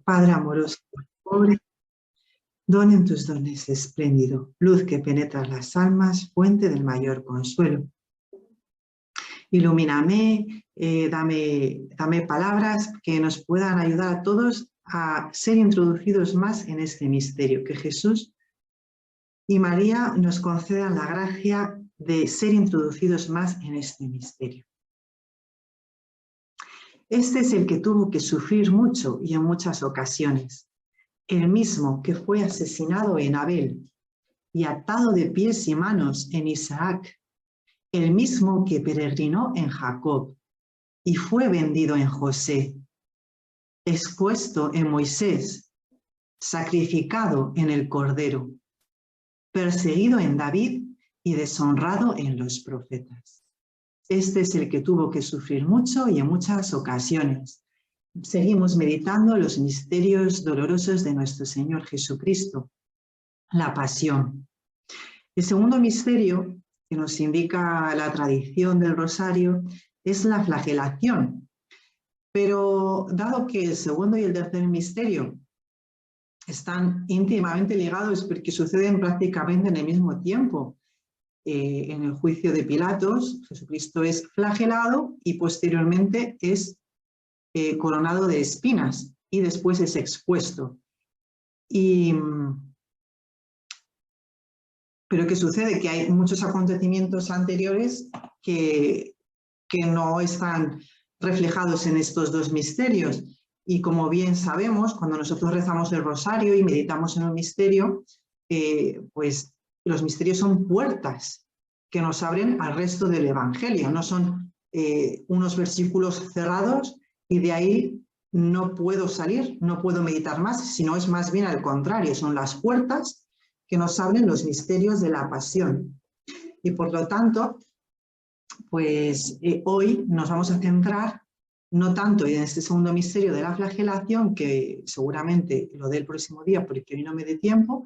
Padre amoroso por el pobre, don en tus dones espléndido, luz que penetra las almas, fuente del mayor consuelo. Ilumíname, dame palabras que nos puedan ayudar a todos a ser introducidos más en este misterio, que Jesús y María nos concedan la gracia de ser introducidos más en este misterio. Este es el que tuvo que sufrir mucho y en muchas ocasiones, el mismo que fue asesinado en Abel y atado de pies y manos en Isaac, el mismo que peregrinó en Jacob y fue vendido en José, expuesto en Moisés, sacrificado en el Cordero, perseguido en David y deshonrado en los profetas. Este es el que tuvo que sufrir mucho y en muchas ocasiones. Seguimos meditando los misterios dolorosos de nuestro Señor Jesucristo, la pasión. El segundo misterio que nos indica la tradición del rosario es la flagelación. Pero dado que el segundo y el tercer misterio están íntimamente ligados porque suceden prácticamente en el mismo tiempo, en el juicio de Pilatos, Jesucristo es flagelado y posteriormente es coronado de espinas y después es expuesto. Pero ¿qué sucede? Que hay muchos acontecimientos anteriores que no están reflejados en estos dos misterios. Y como bien sabemos, cuando nosotros rezamos el rosario y meditamos en un misterio, pues los misterios son puertas que nos abren al resto del Evangelio, no son unos versículos cerrados y de ahí no puedo salir, no puedo meditar más, sino es más bien al contrario, son las puertas que nos abren los misterios de la pasión. Y por lo tanto, pues hoy nos vamos a centrar no tanto en este segundo misterio de la flagelación, que seguramente lo dé el próximo día porque hoy no me dé tiempo,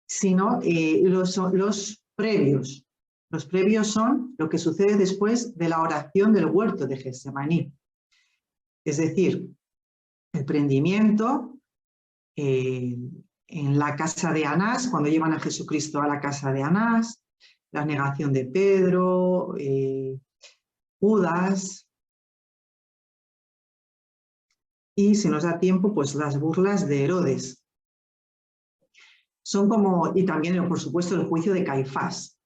sino los previos. Los previos son lo que sucede después de la oración del huerto de Getsemaní. Es decir, el prendimiento en la casa de Anás, cuando llevan a Jesucristo a la casa de Anás, la negación de Pedro, Judas, y si nos da tiempo, pues las burlas de Herodes. Son como, y también, por supuesto, el juicio de Caifás.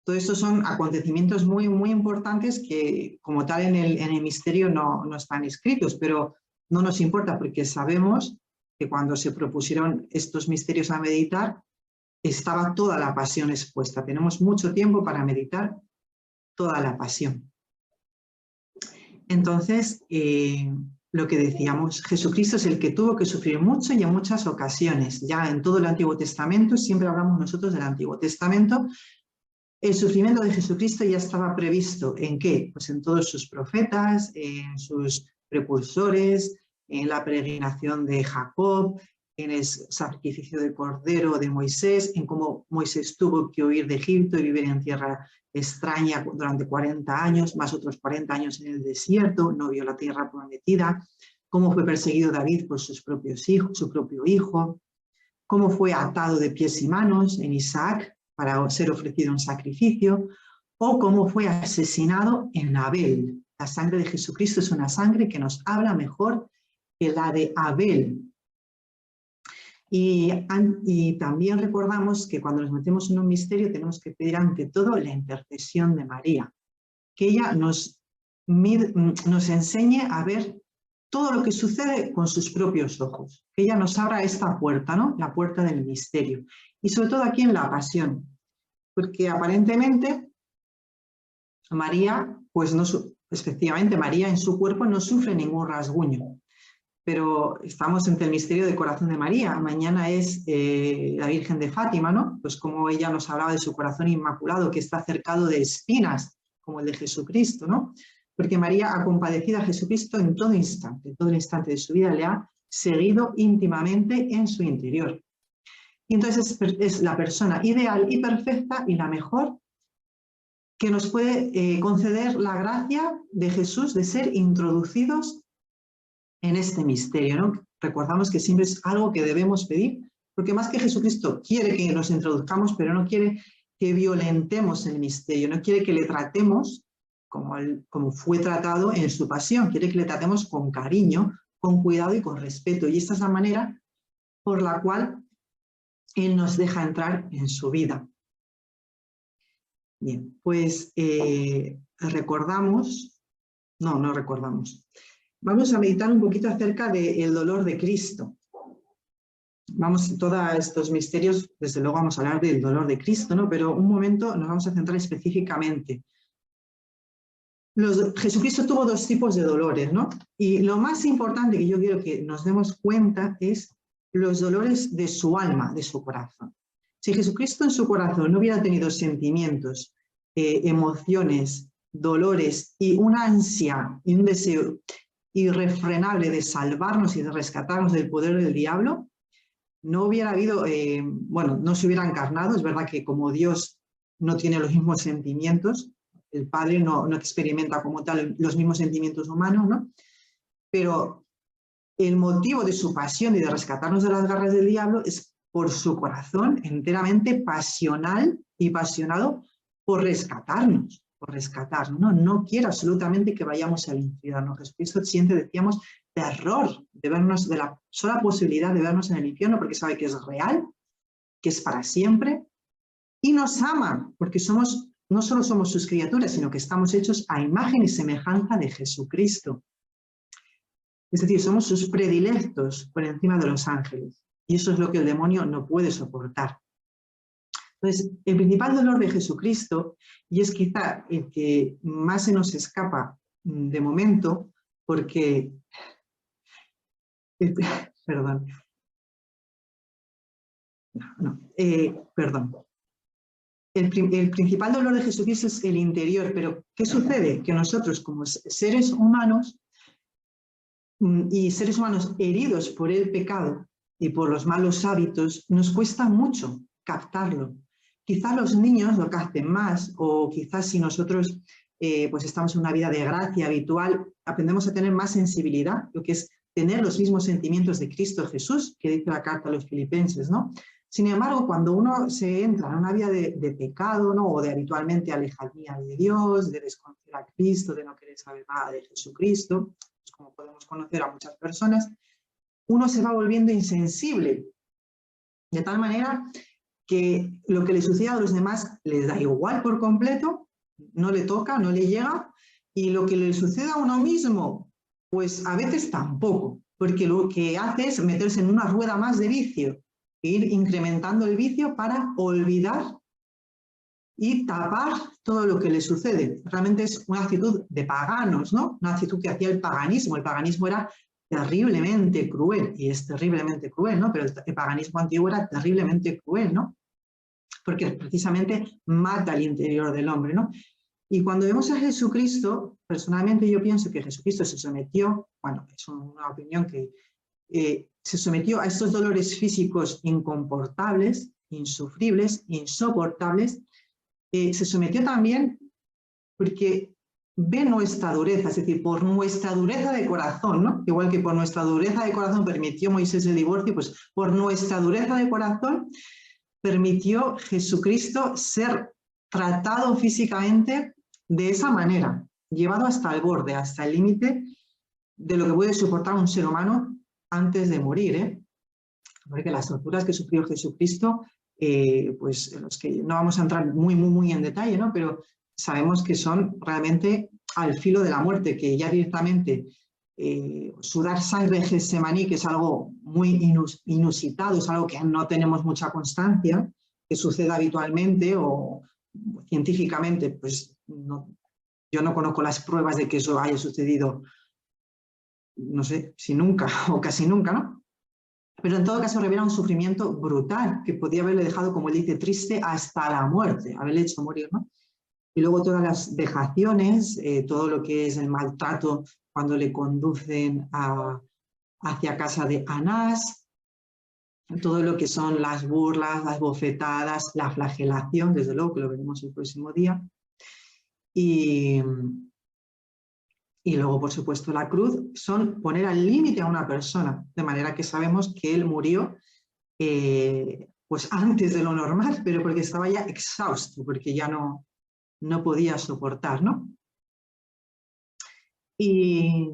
Todo esto son acontecimientos muy, muy importantes que, como tal, en el misterio no están escritos, pero no nos importa porque sabemos que cuando se propusieron estos misterios a meditar, estaba toda la pasión expuesta. Tenemos mucho tiempo para meditar toda la pasión. Entonces, lo que decíamos, Jesucristo es el que tuvo que sufrir mucho y en muchas ocasiones. Ya en todo el Antiguo Testamento, siempre hablamos nosotros del Antiguo Testamento, el sufrimiento de Jesucristo ya estaba previsto. ¿En qué? Pues en todos sus profetas, en sus precursores, en la peregrinación de Jacob, en el sacrificio del Cordero de Moisés, en cómo Moisés tuvo que huir de Egipto y vivir en tierra extraña durante 40 años, más otros 40 años en el desierto, no vio la tierra prometida, cómo fue perseguido David por sus propios hijos, su propio hijo, cómo fue atado de pies y manos en Isaac para ser ofrecido en sacrificio, o cómo fue asesinado en Abel. La sangre de Jesucristo es una sangre que nos habla mejor que la de Abel. Y también recordamos que cuando nos metemos en un misterio tenemos que pedir ante todo la intercesión de María, que ella nos enseñe a ver todo lo que sucede con sus propios ojos, que ella nos abra esta puerta, ¿no? La puerta del misterio, y sobre todo aquí en la pasión, porque aparentemente María, pues no, efectivamente María en su cuerpo no sufre ningún rasguño, pero estamos entre el misterio del corazón de María. Mañana es la Virgen de Fátima, ¿no? Pues como ella nos hablaba de su corazón inmaculado, que está cercado de espinas, como el de Jesucristo, ¿no? Porque María ha compadecido a Jesucristo en todo el instante de su vida, le ha seguido íntimamente en su interior. Y entonces es la persona ideal y perfecta y la mejor que nos puede conceder la gracia de Jesús de ser introducidos en este misterio, ¿no? recordamos que siempre es algo que debemos pedir, porque más que Jesucristo quiere que nos introduzcamos, pero no quiere que violentemos el misterio, no quiere que le tratemos como fue tratado en su pasión, quiere que le tratemos con cariño, con cuidado y con respeto. Y esta es la manera por la cual Él nos deja entrar en su vida. Bien, pues no recordamos. Vamos a meditar un poquito acerca del dolor de Cristo. Todos estos misterios, desde luego vamos a hablar del dolor de Cristo, ¿no? Pero un momento nos vamos a centrar específicamente. Jesucristo tuvo dos tipos de dolores, ¿no? Y lo más importante que yo quiero que nos demos cuenta es los dolores de su alma, de su corazón. Si Jesucristo en su corazón no hubiera tenido sentimientos, emociones, dolores y una ansia y un deseo irrefrenable de salvarnos y de rescatarnos del poder del diablo, no hubiera habido, no se hubiera encarnado. Es verdad que como Dios no tiene los mismos sentimientos, el Padre no experimenta como tal los mismos sentimientos humanos, ¿no? Pero el motivo de su pasión y de rescatarnos de las garras del diablo es por su corazón enteramente pasional y apasionado por rescatarnos, ¿no? No quiere absolutamente que vayamos al infierno. Jesucristo siente, decíamos, terror de vernos, de la sola posibilidad de vernos en el infierno, porque sabe que es real, que es para siempre, y nos ama, porque no solo somos sus criaturas, sino que estamos hechos a imagen y semejanza de Jesucristo. Es decir, somos sus predilectos por encima de los ángeles. Y eso es lo que el demonio no puede soportar. Entonces, el principal dolor de Jesucristo, y es quizá el que más se nos escapa de momento, porque... perdón. Perdón. El principal dolor de Jesucristo es el interior, pero ¿qué sucede? Que nosotros como seres humanos y seres humanos heridos por el pecado y por los malos hábitos, nos cuesta mucho captarlo. Quizá los niños lo capten más, o quizás si nosotros pues estamos en una vida de gracia habitual, aprendemos a tener más sensibilidad, lo que es tener los mismos sentimientos de Cristo Jesús, que dice la carta a los Filipenses, ¿no? Sin embargo, cuando uno se entra en una vida de pecado, ¿no? O de habitualmente alejanía de Dios, de desconocer a Cristo, de no querer saber nada de Jesucristo, pues como podemos conocer a muchas personas, uno se va volviendo insensible, de tal manera que lo que le sucede a los demás les da igual por completo, no le toca, no le llega, y lo que le sucede a uno mismo, pues a veces tampoco, porque lo que hace es meterse en una rueda más de vicio, ir incrementando el vicio para olvidar y tapar todo lo que le sucede. Realmente es una actitud de paganos, ¿no? Una actitud que hacía el paganismo. El paganismo era terriblemente cruel, y es terriblemente cruel, ¿no? Pero el paganismo antiguo era terriblemente cruel, ¿no? Porque precisamente mata el interior del hombre, ¿no? Y cuando vemos a Jesucristo, personalmente yo pienso que Jesucristo se sometió, bueno, es una opinión que se sometió a estos dolores físicos incomportables, insufribles, insoportables. Se sometió también porque ve nuestra dureza, es decir, por nuestra dureza de corazón, ¿no? Igual que por nuestra dureza de corazón permitió Moisés el divorcio, pues por nuestra dureza de corazón permitió Jesucristo ser tratado físicamente de esa manera, llevado hasta el borde, hasta el límite de lo que puede soportar un ser humano antes de morir, ¿eh? Porque las torturas que sufrió Jesucristo, pues los que no vamos a entrar muy en detalle, ¿no? Pero sabemos que son realmente al filo de la muerte, que ya directamente sudar sangre en Getsemaní, que es algo muy inusitado, es algo que no tenemos mucha constancia, que suceda habitualmente o científicamente, pues no, yo no conozco las pruebas de que eso haya sucedido, no sé, si nunca o casi nunca, ¿no? Pero en todo caso revela un sufrimiento brutal que podía haberle dejado, como él dice, triste hasta la muerte, haberle hecho morir, ¿no? Y luego todas las vejaciones, todo lo que es el maltrato cuando le conducen hacia casa de Anás, todo lo que son las burlas, las bofetadas, la flagelación, desde luego que lo veremos el próximo día. Y Y luego, por supuesto, la cruz son poner al límite a una persona, de manera que sabemos que él murió pues antes de lo normal, pero porque estaba ya exhausto, porque ya no podía soportar, ¿no? Y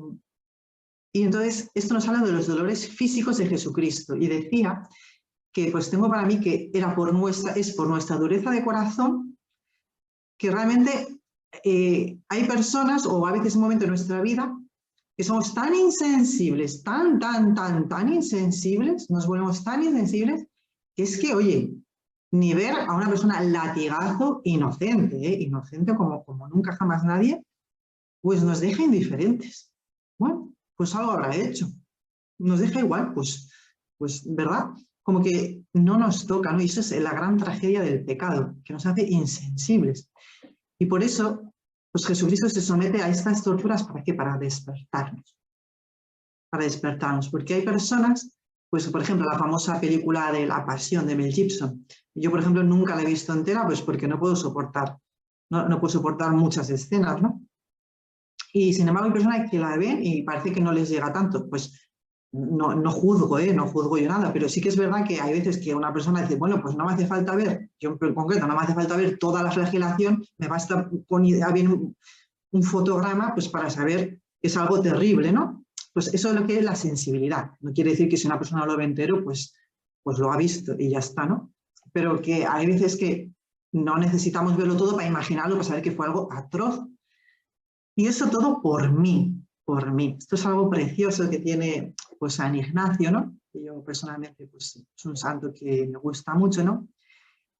entonces esto nos habla de los dolores físicos de Jesucristo. Y decía que pues tengo para mí que es por nuestra dureza de corazón que realmente hay personas, o a veces un momento en nuestra vida, que somos tan insensibles, tan insensibles, nos volvemos tan insensibles, que es que, oye, ni ver a una persona latigazo inocente, inocente como nunca jamás nadie, pues nos deja indiferentes. Bueno, pues algo habrá hecho. Nos deja igual, pues ¿verdad? Como que no nos toca, ¿no? Y eso es la gran tragedia del pecado, que nos hace insensibles. Y por eso, pues Jesucristo se somete a estas torturas, ¿para qué? Para despertarnos. Para despertarnos, porque hay personas, pues por ejemplo, la famosa película de La Pasión de Mel Gibson. Yo, por ejemplo, nunca la he visto entera, pues porque no puedo soportar, no puedo soportar muchas escenas, ¿no? Y sin embargo hay personas que la ven y parece que no les llega tanto. Pues no juzgo, no juzgo yo nada, pero sí que es verdad que hay veces que una persona dice, bueno, pues no me hace falta ver, yo en concreto no me hace falta ver toda la flagelación, me basta con bien un fotograma pues para saber que es algo terrible, ¿no? Pues eso es lo que es la sensibilidad. No quiere decir que si una persona lo ve entero, pues lo ha visto y ya está, ¿no? Pero que hay veces que no necesitamos verlo todo para imaginarlo, para saber que fue algo atroz. Y eso todo por mí, por mí. Esto es algo precioso que tiene pues San Ignacio, ¿no? Que yo personalmente pues es un santo que me gusta mucho, ¿no?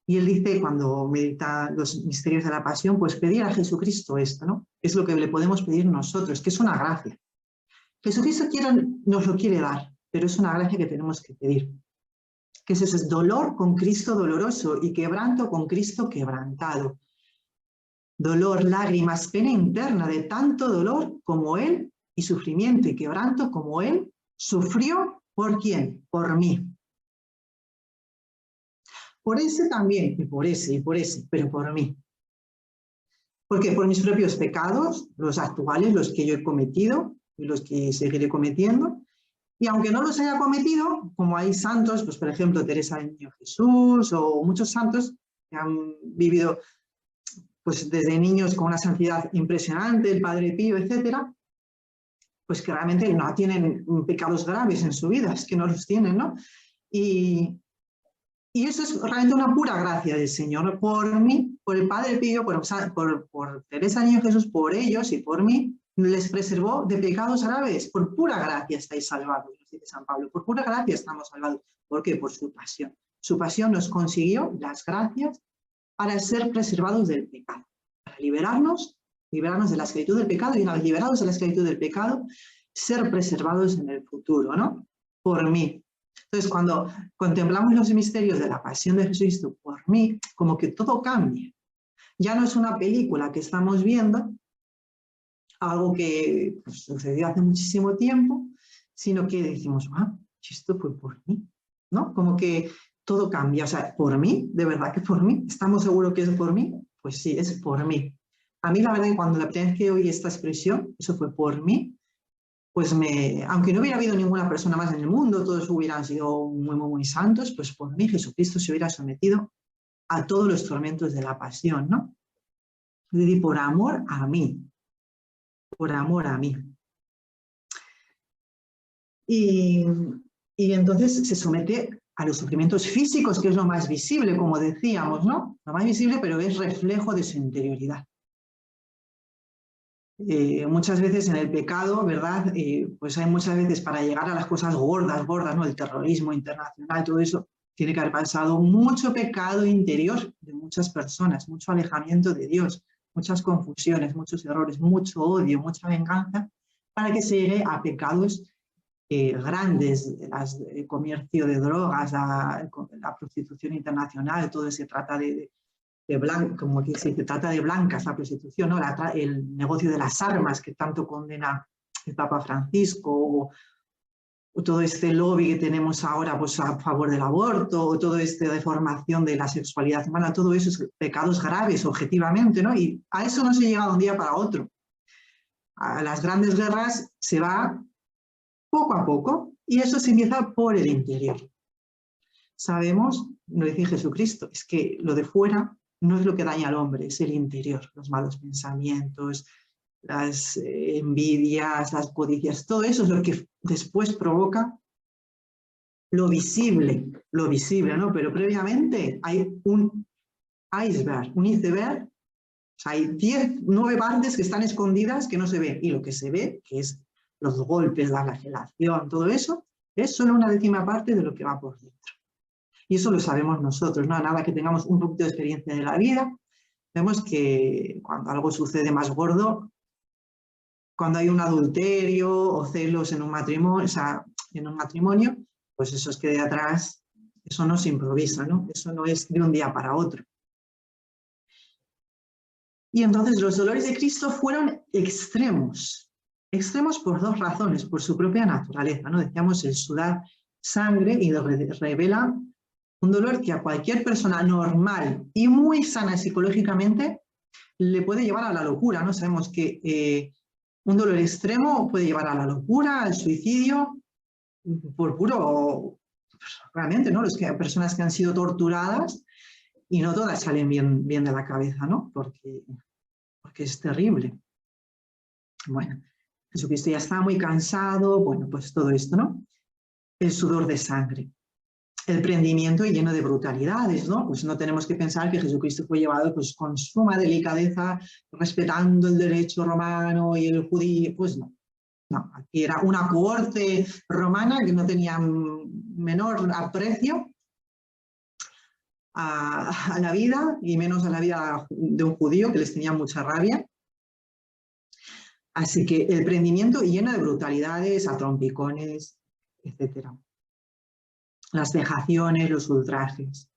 Y él dice, cuando medita los misterios de la pasión, pues pedir a Jesucristo esto, ¿no? Es lo que le podemos pedir nosotros, que es una gracia. Jesucristo nos lo quiere dar, pero es una gracia que tenemos que pedir. Que eso es dolor con Cristo doloroso y quebranto con Cristo quebrantado. Dolor, lágrimas, pena interna de tanto dolor como Él y sufrimiento y quebranto como Él sufrió. ¿Por quién? Por mí. Por ese también, y por ese, pero por mí. ¿Por qué? Por mis propios pecados, los actuales, los que yo he cometido y los que seguiré cometiendo. Y aunque no los haya cometido, como hay santos, pues por ejemplo Teresa del Niño Jesús o muchos santos que han vivido pues desde niños con una santidad impresionante, el Padre Pío, etcétera, pues que realmente no tienen pecados graves en su vida, es que no los tienen, ¿no? Y eso es realmente una pura gracia del Señor, por mí, por el Padre Pío, por Teresa del Niño Jesús, por ellos y por mí, les preservó de pecados graves. Por pura gracia estáis salvados, nos dice San Pablo, por pura gracia estamos salvados. ¿Por qué? Por su pasión. Su pasión nos consiguió las gracias para ser preservados del pecado, para liberarnos de la esclavitud del pecado, y una vez liberados de la esclavitud del pecado, ser preservados en el futuro, ¿no? Por mí. Entonces, cuando contemplamos los misterios de la pasión de Jesucristo por mí, como que todo cambia. Ya no es una película que estamos viendo, algo que pues, sucedió hace muchísimo tiempo, sino que decimos, esto fue por mí, ¿no? Como que todo cambia, o sea, ¿por mí? ¿De verdad que por mí? ¿Estamos seguros que es por mí? Pues sí, es por mí. A mí la verdad que cuando la primera vez que oí esta expresión, eso fue por mí, pues aunque no hubiera habido ninguna persona más en el mundo, todos hubieran sido muy santos, pues por mí Jesucristo se hubiera sometido a todos los tormentos de la pasión, ¿no? Y por amor a mí, por amor a mí. Y entonces se somete a los sufrimientos físicos, que es lo más visible, como decíamos, ¿no? Lo más visible, pero es reflejo de su interioridad. Muchas veces en el pecado, ¿verdad? Pues hay muchas veces para llegar a las cosas gordas, ¿no? El terrorismo internacional, todo eso, tiene que haber pasado mucho pecado interior de muchas personas, mucho alejamiento de Dios, muchas confusiones, muchos errores, mucho odio, mucha venganza, para que se llegue a pecados grandes, el comercio de drogas, la prostitución internacional, todo se trata de como que se trata de blancas, la prostitución, ¿no? El negocio de las armas que tanto condena el Papa Francisco, o todo este lobby que tenemos ahora pues, a favor del aborto, o toda esta deformación de la sexualidad humana, todo eso es pecados graves objetivamente, ¿no? Y a eso no se llega de un día para otro. a las grandes guerras se va poco a poco, y eso se empieza por el interior. Sabemos, lo dice Jesucristo, es que lo de fuera no es lo que daña al hombre, es el interior, los malos pensamientos, las envidias, las codicias, todo eso es lo que después provoca lo visible, ¿no? Pero previamente hay un iceberg, un iceberg, o sea, hay 9 partes que están escondidas que no se ven, y lo que se ve, que es los golpes, la flagelación, todo eso, es solo una 10ª parte de lo que va por dentro. Y eso lo sabemos nosotros, ¿no? Nada que tengamos un poquito de experiencia de la vida, vemos que cuando algo sucede más gordo, cuando hay un adulterio o celos en un matrimonio, o sea, pues eso es que de atrás, eso no se improvisa, ¿no? Eso no es de un día para otro. Y entonces los dolores de Cristo fueron extremos por 2 razones, por su propia naturaleza, ¿no? Decíamos el sudar sangre y revela un dolor que a cualquier persona normal y muy sana psicológicamente le puede llevar a la locura, ¿no? Sabemos que un dolor extremo puede llevar a la locura, al suicidio, por puro, realmente, ¿no? Hay personas que han sido torturadas y no todas salen bien de la cabeza, ¿no? Porque es terrible. Bueno, Jesucristo ya está muy cansado, bueno, pues todo esto, ¿no? El sudor de sangre, el prendimiento lleno de brutalidades, ¿no? Pues no tenemos que pensar que Jesucristo fue llevado pues con suma delicadeza, respetando el derecho romano y el judío, pues no. No, aquí era una cohorte romana que no tenía menor aprecio a la vida, y menos a la vida de un judío, que les tenía mucha rabia. Así que el prendimiento lleno de brutalidades, a trompicones, etc. Las vejaciones, los ultrajes.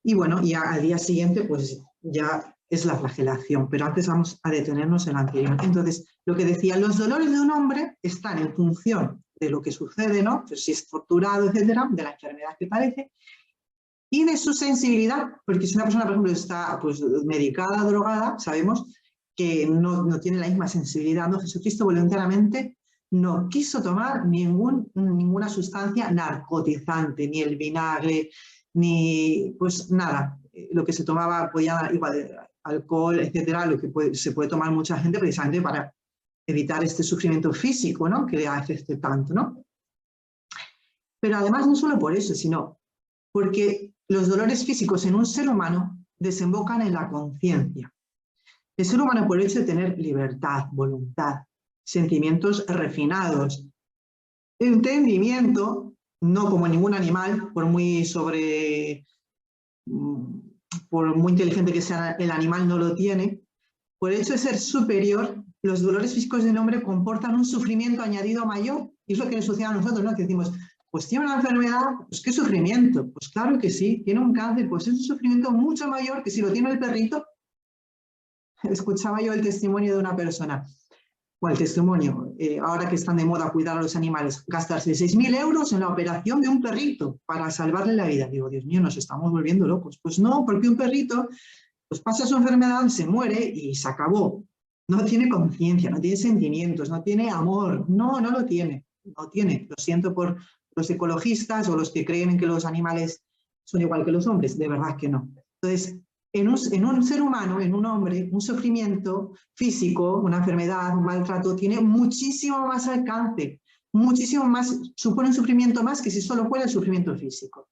Y bueno, ya al día siguiente, pues ya es la flagelación, pero antes vamos a detenernos en la anterior. Entonces, lo que decía, los dolores de un hombre están en función de lo que sucede, ¿no? Pues si es torturado, etcétera, de la enfermedad que padece, y de su sensibilidad, porque si una persona, por ejemplo, está pues medicada, drogada, sabemos que no tiene la misma sensibilidad, ¿no? Jesucristo voluntariamente no quiso tomar ninguna sustancia narcotizante, ni el vinagre, ni pues nada. Lo que se tomaba podía igual alcohol, etcétera, lo que se puede tomar mucha gente precisamente para evitar este sufrimiento físico, ¿no? Que le afecte tanto, ¿no? Pero además no solo por eso, sino porque los dolores físicos en un ser humano desembocan en la conciencia. El ser humano, por el hecho de tener libertad, voluntad, sentimientos refinados, entendimiento, no como ningún animal, por muy inteligente que sea el animal, no lo tiene, por el hecho de ser superior, los dolores físicos del hombre comportan un sufrimiento añadido mayor. Y es lo que nos sucede a nosotros, ¿no? Que decimos, pues tiene una enfermedad, pues qué sufrimiento. Pues claro que sí, tiene un cáncer, pues es un sufrimiento mucho mayor que si lo tiene el perrito. Escuchaba yo el testimonio de una persona, o el testimonio, ahora que están de moda cuidar a los animales, gastarse 6.000 euros en la operación de un perrito para salvarle la vida. Digo, Dios mío, nos estamos volviendo locos. Pues no, porque un perrito pues pasa su enfermedad, se muere y se acabó. No tiene conciencia, no tiene sentimientos, no tiene amor. No lo tiene. No tiene. Lo siento por los ecologistas o los que creen que los animales son igual que los hombres. De verdad que no. Entonces, en un ser humano, en un hombre, un sufrimiento físico, una enfermedad, un maltrato, tiene muchísimo más alcance, muchísimo más, supone un sufrimiento más que si solo fuera el sufrimiento físico.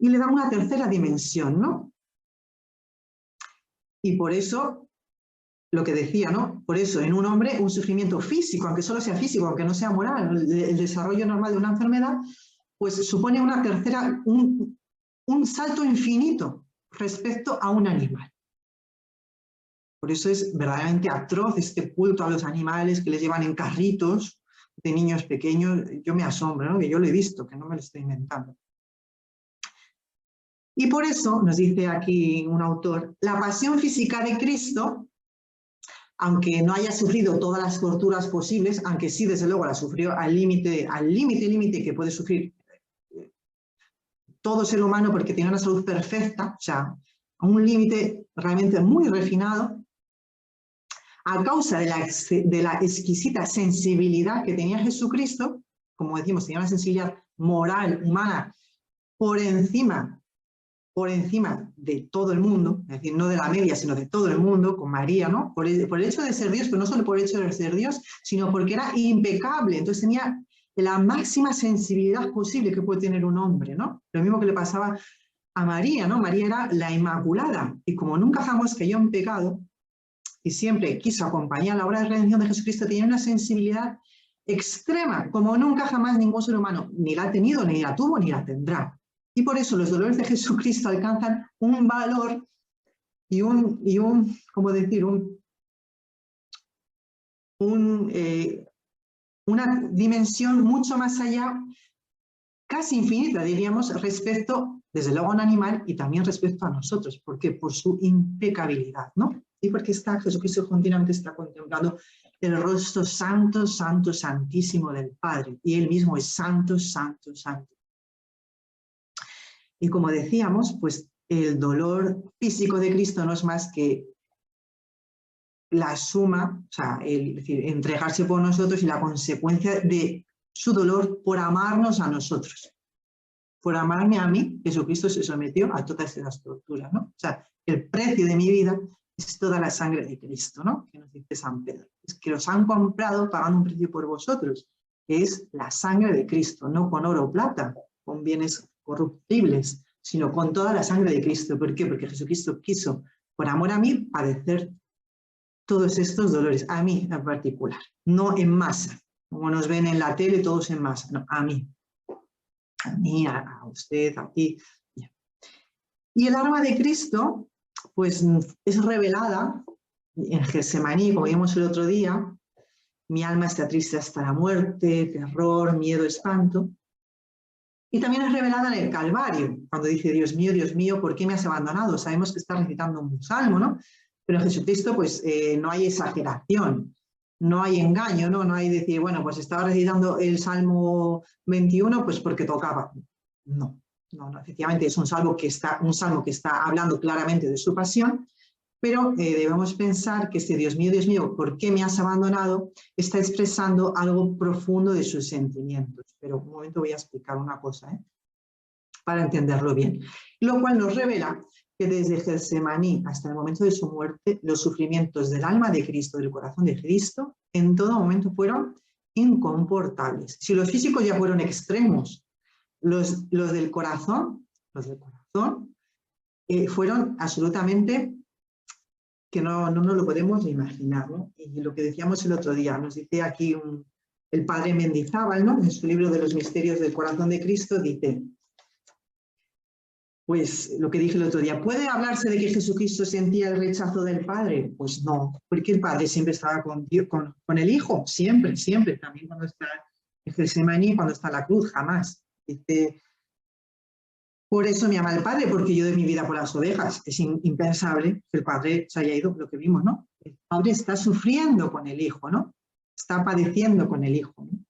Y le da una tercera dimensión, ¿no? Y por eso, lo que decía, ¿no? Por eso, en un hombre, un sufrimiento físico, aunque solo sea físico, aunque no sea moral, el desarrollo normal de una enfermedad, pues supone una tercera, un salto infinito respecto a un animal. Por eso es verdaderamente atroz este culto a los animales que les llevan en carritos de niños pequeños. Yo me asombro, ¿no? Que yo lo he visto, que no me lo estoy inventando. Y por eso, nos dice aquí un autor, la pasión física de Cristo, aunque no haya sufrido todas las torturas posibles, aunque sí, desde luego, la sufrió al límite que puede sufrir todo ser humano porque tiene una salud perfecta, o sea, a un límite realmente muy refinado, a causa de la exquisita sensibilidad que tenía Jesucristo, como decimos, tenía una sensibilidad moral, humana, por encima de todo el mundo, es decir, no de la media, sino de todo el mundo, con María, ¿no? Por el hecho de ser Dios, pero no solo por el hecho de ser Dios, sino porque era impecable, entonces tenía la máxima sensibilidad posible que puede tener un hombre, ¿no? Lo mismo que le pasaba a María, ¿no? María era la Inmaculada, y como nunca jamás cayó en pecado, y siempre quiso acompañar la obra de redención de Jesucristo, tenía una sensibilidad extrema, como nunca jamás ningún ser humano ni la ha tenido, ni la tuvo, ni la tendrá. Y por eso los dolores de Jesucristo alcanzan un valor y ¿cómo decir? Una dimensión mucho más allá, casi infinita, diríamos, respecto, desde luego, a un animal y también respecto a nosotros. ¿Por qué? Por su impecabilidad, ¿no? Y porque Jesucristo continuamente está contemplando el rostro santo, santo, santísimo del Padre. Y él mismo es santo, santo, santo. Y como decíamos, pues el dolor físico de Cristo no es más que la suma, o sea, es decir, entregarse por nosotros y la consecuencia de su dolor por amarnos a nosotros. Por amarme a mí, Jesucristo se sometió a todas esas torturas, ¿no? O sea, el precio de mi vida es toda la sangre de Cristo, ¿no? Que nos dice San Pedro. Es que los han comprado pagando un precio por vosotros, que es la sangre de Cristo, no con oro o plata, con bienes corruptibles, sino con toda la sangre de Cristo. ¿Por qué? Porque Jesucristo quiso, por amor a mí, padecer todos estos dolores, a mí en particular, no en masa, como nos ven en la tele todos en masa, no, a mí, a usted, a ti. Y el alma de Cristo, pues es revelada en Getsemaní, como vimos el otro día. Mi alma está triste hasta la muerte, terror, miedo, espanto. Y también es revelada en el Calvario, cuando dice, Dios mío, ¿por qué me has abandonado? Sabemos que está recitando un salmo, ¿no? Pero en Jesucristo, pues, no hay exageración, no hay engaño, ¿no? No hay decir, bueno, pues estaba recitando el Salmo 21, pues porque tocaba. No, efectivamente es un salmo que está hablando claramente de su pasión, pero debemos pensar que este Dios mío, ¿por qué me has abandonado? Está expresando algo profundo de sus sentimientos. Pero un momento voy a explicar una cosa, para entenderlo bien. Lo cual nos revela que desde Getsemaní hasta el momento de su muerte, los sufrimientos del alma de Cristo, del corazón de Cristo, en todo momento fueron incomportables. Si los físicos ya fueron extremos, los del corazón fueron absolutamente que no lo podemos imaginar, ¿no? Y lo que decíamos el otro día, nos dice aquí el padre Mendizábal, ¿no? En su libro de los misterios del corazón de Cristo, dice, pues lo que dije el otro día, ¿puede hablarse de que Jesucristo sentía el rechazo del Padre? Pues no, porque el Padre siempre estaba con el Hijo, siempre, también cuando está en Getsemaní, cuando está en la cruz, jamás. Dice, por eso me ama el Padre, porque yo doy mi vida por las ovejas. Es impensable que el Padre se haya ido, lo que vimos, ¿no? El Padre está sufriendo con el Hijo, ¿no? Está padeciendo con el Hijo, ¿no?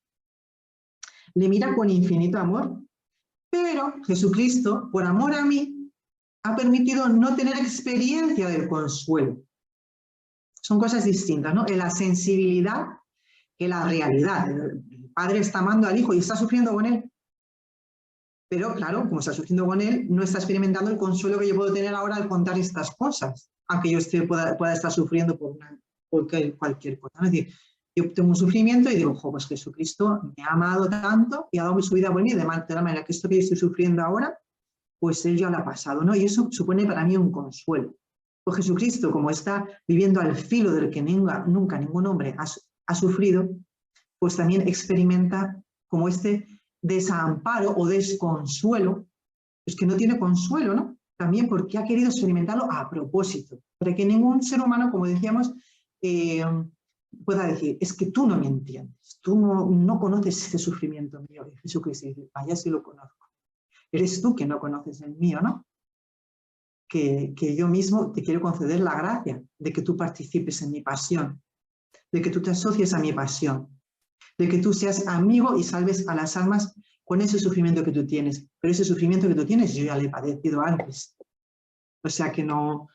Le mira con infinito amor, pero Jesucristo, por amor a mí, ha permitido no tener experiencia del consuelo. Son cosas distintas, ¿no? En la sensibilidad que la realidad. El Padre está amando al Hijo y está sufriendo con él. Pero claro, como está sufriendo con él, no está experimentando el consuelo que yo puedo tener ahora al contar estas cosas, aunque yo pueda estar sufriendo por cualquier cosa. Es decir, yo tengo un sufrimiento y digo, pues Jesucristo me ha amado tanto y ha dado su vida por mí, de la manera que esto que yo estoy sufriendo ahora, pues él ya lo ha pasado, ¿no? Y eso supone para mí un consuelo. Pues Jesucristo, como está viviendo al filo del que nunca ningún hombre ha sufrido, pues también experimenta como este desamparo o desconsuelo, es que no tiene consuelo, ¿no? También porque ha querido experimentarlo a propósito, para que ningún ser humano, como decíamos, pueda decir, es que tú no me entiendes, tú no conoces ese sufrimiento mío. Y Jesucristo dice, vaya si lo conozco. Eres tú que no conoces el mío, ¿no? Que yo mismo te quiero conceder la gracia de que tú participes en mi pasión, de que tú te asocies a mi pasión, de que tú seas amigo y salves a las almas con ese sufrimiento que tú tienes. Pero ese sufrimiento que tú tienes yo ya lo he padecido antes. O sea que no...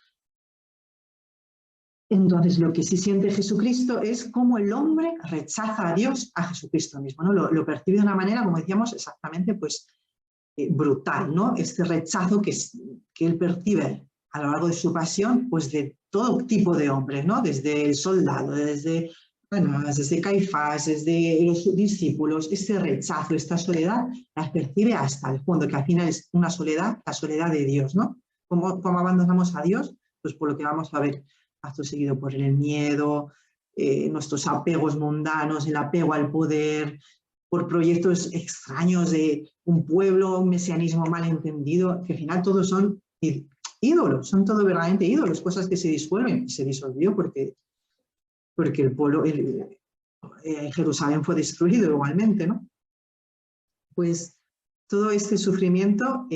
Entonces, lo que sí siente Jesucristo es cómo el hombre rechaza a Dios, a Jesucristo mismo, ¿no? Lo percibe de una manera, como decíamos, exactamente pues, brutal, ¿no? Este rechazo que él percibe a lo largo de su pasión, pues de todo tipo de hombres, ¿no? Desde el soldado, desde Anás, desde Caifás, desde los discípulos, este rechazo, esta soledad, las percibe hasta el fondo, que al final es una soledad, la soledad de Dios, ¿no? ¿Cómo abandonamos a Dios? Pues por lo que vamos a ver acto seguido, por el miedo, nuestros apegos mundanos, el apego al poder, por proyectos extraños de un pueblo, un mesianismo mal entendido, que al final todos son ídolos, son todo verdaderamente ídolos, cosas que se disuelven, y se disolvió porque el pueblo, Jerusalén fue destruido igualmente, ¿no? Pues todo este sufrimiento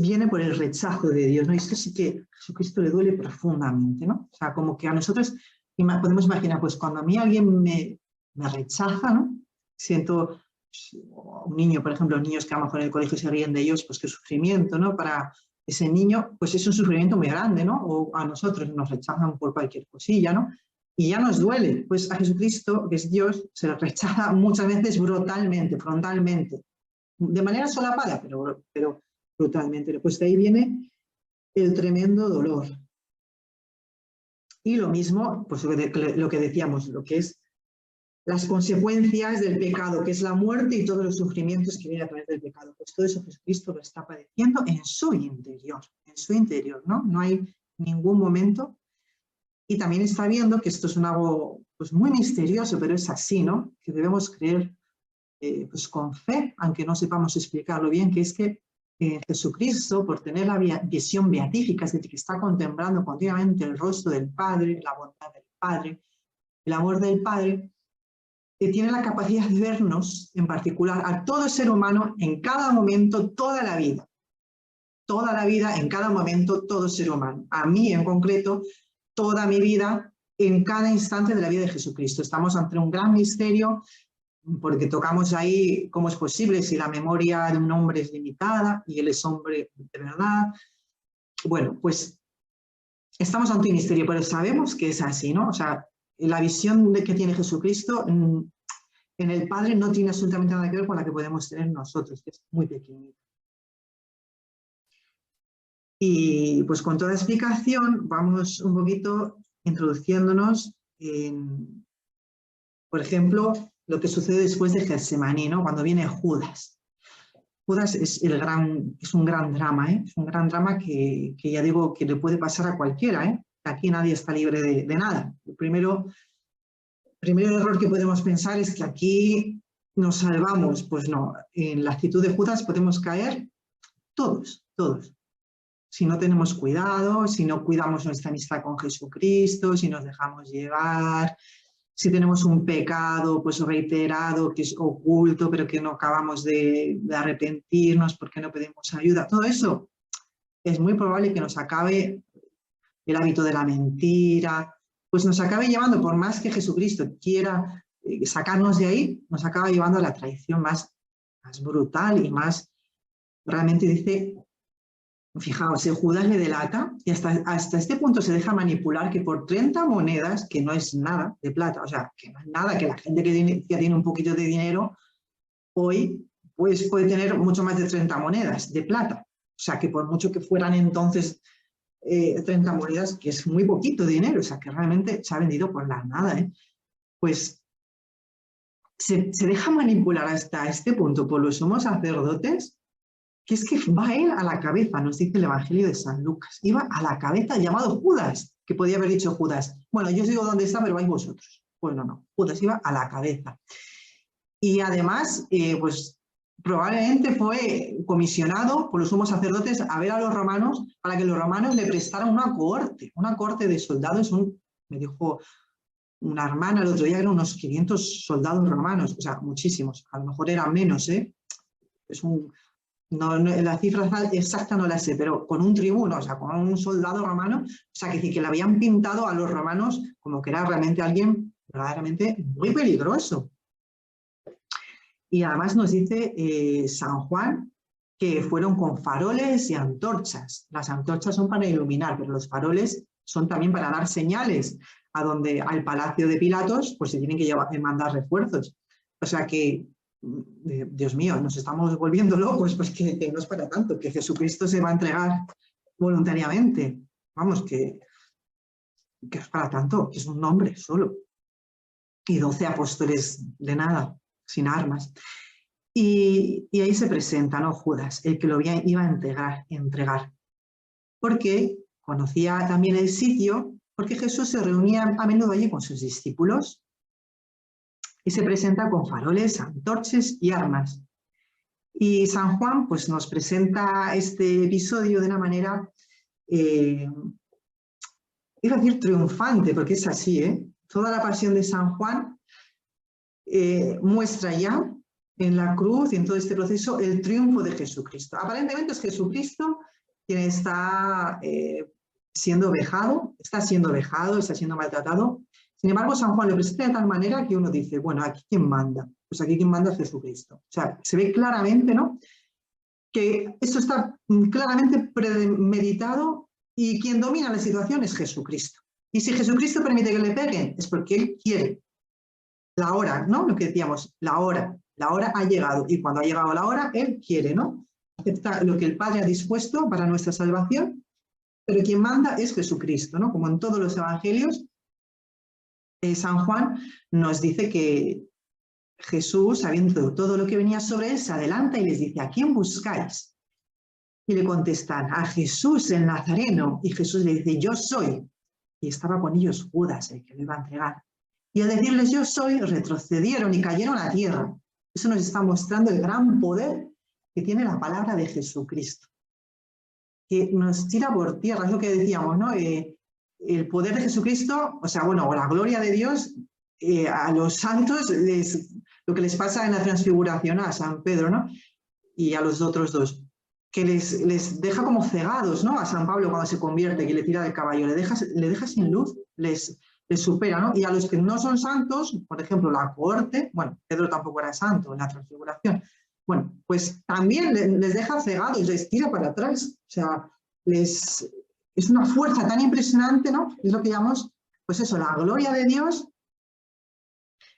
viene por el rechazo de Dios, ¿no? Y esto sí que a Jesucristo le duele profundamente, ¿no? O sea, como que a nosotros podemos imaginar, pues cuando a mí alguien me rechaza, ¿no? Siento un niño, por ejemplo, niños que a lo mejor en el colegio se ríen de ellos, pues qué sufrimiento, ¿no? Para ese niño, pues es un sufrimiento muy grande, ¿no? O a nosotros nos rechazan por cualquier cosilla, ¿no? Y ya nos duele. Pues a Jesucristo, que es Dios, se le rechaza muchas veces brutalmente, frontalmente, de manera solapada, pero brutalmente. Pues de ahí viene el tremendo dolor. Y lo mismo, pues lo que decíamos, lo que es las consecuencias del pecado, que es la muerte y todos los sufrimientos que vienen a través del pecado. Pues todo eso Jesucristo lo está padeciendo en su interior, ¿no? No hay ningún momento. Y también está viendo que esto es algo pues, muy misterioso, pero es así, ¿no? Que debemos creer pues, con fe, aunque no sepamos explicarlo bien, que es que Jesucristo, por tener la visión beatífica, es decir, que está contemplando continuamente el rostro del Padre, la bondad del Padre, el amor del Padre, que tiene la capacidad de vernos, en particular, a todo ser humano, en cada momento, toda la vida, en cada momento, todo ser humano. A mí, en concreto, toda mi vida, en cada instante de la vida de Jesucristo. Estamos ante un gran misterio, porque tocamos ahí cómo es posible si la memoria de un hombre es limitada y él es hombre de verdad. Bueno, pues estamos ante un misterio, pero sabemos que es así, ¿no? O sea, la visión que tiene Jesucristo en el Padre no tiene absolutamente nada que ver con la que podemos tener nosotros, que es muy pequeñita. Y pues con toda explicación vamos un poquito introduciéndonos en, por ejemplo, lo que sucede después de Getsemaní, ¿no? Cuando viene Judas. Judas es un gran drama, ¿eh? Es un gran drama que ya digo que le puede pasar a cualquiera, ¿eh? Aquí nadie está libre de nada. El primer error que podemos pensar es que aquí nos salvamos. Pues no, en la actitud de Judas podemos caer todos. Si no tenemos cuidado, si no cuidamos nuestra amistad con Jesucristo, si nos dejamos llevar, si tenemos un pecado pues reiterado, que es oculto, pero que no acabamos de arrepentirnos porque no pedimos ayuda, todo eso es muy probable que nos acabe el hábito de la mentira, pues nos acabe llevando, por más que Jesucristo quiera sacarnos de ahí, nos acaba llevando a la traición más brutal y más, realmente dice, fijaos, Judas le delata y hasta este punto se deja manipular que por 30 monedas, que no es nada de plata, o sea, que no es nada, que la gente que tiene un poquito de dinero hoy pues puede tener mucho más de 30 monedas de plata. O sea, que por mucho que fueran entonces 30 monedas, que es muy poquito dinero, o sea, que realmente se ha vendido por la nada, pues se deja manipular hasta este punto por los sumos sacerdotes, que es que va él a la cabeza, nos dice el Evangelio de San Lucas. Iba a la cabeza llamado Judas, que podía haber dicho Judas, bueno, yo os digo dónde está, pero vais vosotros. Pues no, Judas iba a la cabeza. Y además, pues probablemente fue comisionado por los sumos sacerdotes a ver a los romanos para que los romanos le prestaran una cohorte de soldados. Me dijo una hermana el otro día, eran unos 500 soldados romanos, o sea, muchísimos, a lo mejor eran menos, es la cifra exacta no la sé, pero con un tribuno, o sea, con un soldado romano, o sea, que le habían pintado a los romanos como que era realmente alguien verdaderamente muy peligroso. Y además nos dice San Juan que fueron con faroles y antorchas. Las antorchas son para iluminar, pero los faroles son también para dar señales al palacio de Pilatos, pues se tienen que mandar refuerzos. O sea que, Dios mío, nos estamos volviendo locos, pues que no es para tanto, que Jesucristo se va a entregar voluntariamente. Vamos, que es para tanto, que es un hombre solo. Y 12 apóstoles de nada, sin armas. Y ahí se presenta, ¿no? Judas, el que lo iba a entregar. Porque conocía también el sitio, porque Jesús se reunía a menudo allí con sus discípulos y se presenta con faroles, antorchas y armas. Y San Juan pues, nos presenta este episodio de una manera, iba a decir triunfante, porque es así, ¿eh? Toda la pasión de San Juan muestra ya en la cruz y en todo este proceso el triunfo de Jesucristo. Aparentemente es Jesucristo quien está siendo vejado, está siendo maltratado. Sin embargo, San Juan lo presenta de tal manera que uno dice, bueno, ¿aquí quién manda? Pues aquí quien manda es Jesucristo. O sea, se ve claramente, ¿no?, que esto está claramente premeditado y quien domina la situación es Jesucristo. Y si Jesucristo permite que le peguen, es porque Él quiere. La hora, ¿no? Lo que decíamos, la hora ha llegado. Y cuando ha llegado la hora, Él quiere, ¿no? Acepta lo que el Padre ha dispuesto para nuestra salvación, pero quien manda es Jesucristo, ¿no? Como en todos los evangelios, San Juan nos dice que Jesús, sabiendo todo lo que venía sobre Él, se adelanta y les dice, ¿a quién buscáis? Y le contestan, a Jesús el Nazareno. Y Jesús le dice, yo soy. Y estaba con ellos Judas, el que lo iba a entregar. Y al decirles yo soy, retrocedieron y cayeron a tierra. Eso nos está mostrando el gran poder que tiene la palabra de Jesucristo, que nos tira por tierra, es lo que decíamos, ¿no? El poder de Jesucristo, o sea, bueno, o la gloria de Dios, a los santos, lo que les pasa en la transfiguración a San Pedro, ¿no? Y a los otros dos, que les deja como cegados, ¿no? A San Pablo cuando se convierte, que le tira del caballo, le deja sin luz, les supera, ¿no? Y a los que no son santos, por ejemplo, la cohorte, bueno, Pedro tampoco era santo en la transfiguración, bueno, pues también les deja cegados, les tira para atrás, o sea, es una fuerza tan impresionante, ¿no? Es lo que llamamos, pues eso, la gloria de Dios,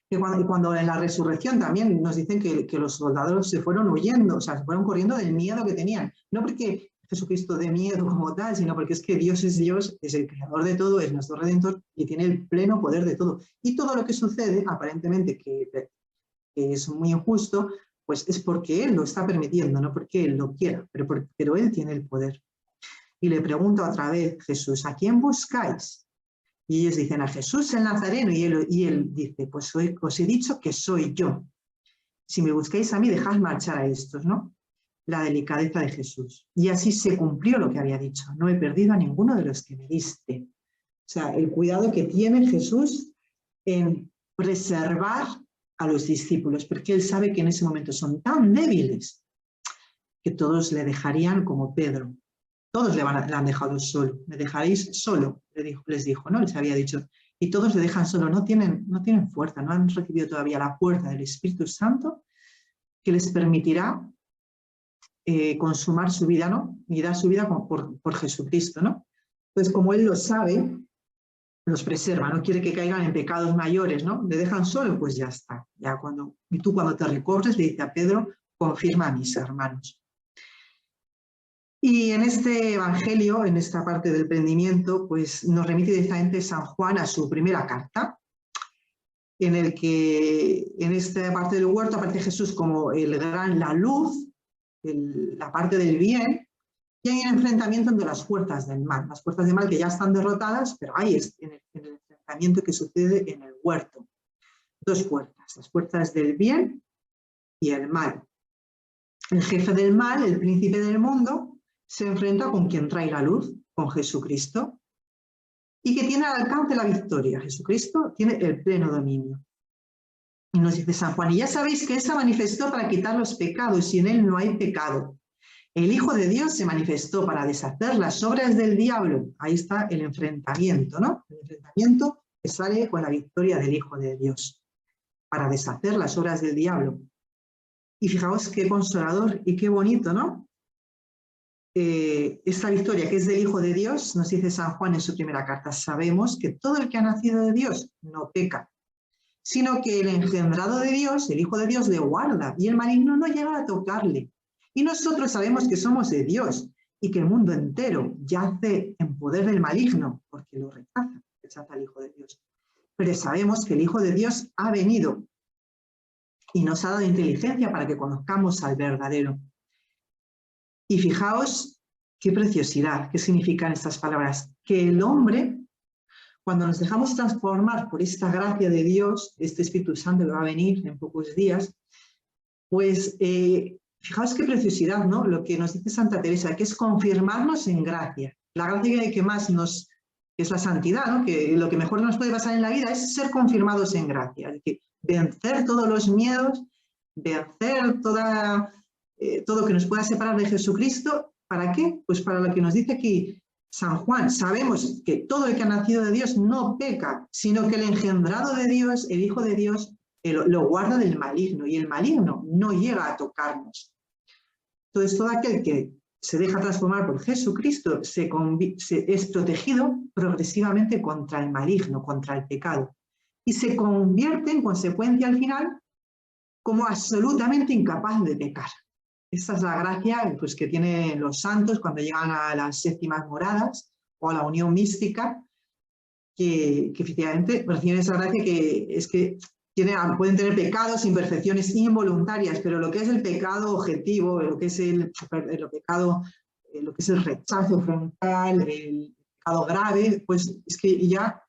que cuando en la resurrección también nos dicen que los soldados se fueron huyendo, o sea, se fueron corriendo del miedo que tenían, no porque Jesucristo dé miedo como tal, sino porque es que Dios, es el creador de todo, es nuestro redentor y tiene el pleno poder de todo. Y todo lo que sucede, aparentemente que es muy injusto, pues es porque Él lo está permitiendo, no porque Él lo quiera, pero Él tiene el poder. Y le pregunta otra vez Jesús, ¿a quién buscáis? Y ellos dicen, a Jesús el Nazareno, y él dice, pues os he dicho que soy yo. Si me buscáis a mí, dejad marchar a estos, ¿no? La delicadeza de Jesús. Y así se cumplió lo que había dicho, no he perdido a ninguno de los que me diste. O sea, el cuidado que tiene Jesús en preservar a los discípulos, porque Él sabe que en ese momento son tan débiles que todos le dejarían como Pedro. Todos le han dejado solo. ¿Me dejaréis solo? Les dijo, ¿no? Les había dicho. Y todos le dejan solo. No tienen fuerza, no han recibido todavía la fuerza del Espíritu Santo que les permitirá consumar su vida, ¿no? Y dar su vida por Jesucristo, ¿no? Entonces, como Él lo sabe, los preserva, no quiere que caigan en pecados mayores, ¿no? Le dejan solo, pues ya está. Y tú cuando te recobres, le dice a Pedro, confirma a mis hermanos. Y en este evangelio, en esta parte del prendimiento, pues nos remite directamente San Juan a su primera carta, en el que en esta parte del huerto aparece Jesús como la luz, la parte del bien, y hay un enfrentamiento entre las fuerzas del mal que ya están derrotadas, pero ahí es en el enfrentamiento que sucede en el huerto. Dos fuerzas, las fuerzas del bien y el mal. El jefe del mal, el príncipe del mundo, se enfrenta con quien trae la luz, con Jesucristo, y que tiene al alcance la victoria. Jesucristo tiene el pleno dominio. Y nos dice San Juan, y ya sabéis que Él se manifestó para quitar los pecados, y en Él no hay pecado. El Hijo de Dios se manifestó para deshacer las obras del diablo. Ahí está el enfrentamiento, ¿no? El enfrentamiento que sale con la victoria del Hijo de Dios, para deshacer las obras del diablo. Y fijaos qué consolador y qué bonito, ¿no? esta victoria que es del Hijo de Dios, nos dice San Juan en su primera carta, sabemos que todo el que ha nacido de Dios no peca, sino que el engendrado de Dios, el Hijo de Dios, le guarda y el maligno no llega a tocarle. Y nosotros sabemos que somos de Dios y que el mundo entero yace en poder del maligno, porque lo rechaza al Hijo de Dios. Pero sabemos que el Hijo de Dios ha venido y nos ha dado inteligencia para que conozcamos al verdadero. Y fijaos qué preciosidad, qué significan estas palabras, que el hombre, cuando nos dejamos transformar por esta gracia de Dios, este Espíritu Santo que va a venir en pocos días, pues fijaos qué preciosidad, ¿no? Lo que nos dice Santa Teresa, que es confirmarnos en gracia. La gracia que más nos, que es la santidad, ¿no? Que lo que mejor nos puede pasar en la vida es ser confirmados en gracia, es decir, vencer todos los miedos, vencer todo que nos pueda separar de Jesucristo. ¿Para qué? Pues para lo que nos dice aquí San Juan. Sabemos que todo el que ha nacido de Dios no peca, sino que el engendrado de Dios, el Hijo de Dios, lo guarda del maligno, y el maligno no llega a tocarnos. Entonces, todo aquel que se deja transformar por Jesucristo es protegido progresivamente contra el maligno, contra el pecado, y se convierte en consecuencia al final como absolutamente incapaz de pecar. Esta es la gracia, pues, que tienen los santos cuando llegan a las séptimas moradas o a la unión mística, que efectivamente reciben esa gracia, que es que pueden tener pecados, imperfecciones involuntarias, pero lo que es el pecado objetivo, lo que es el rechazo frontal, el pecado grave, pues es que ya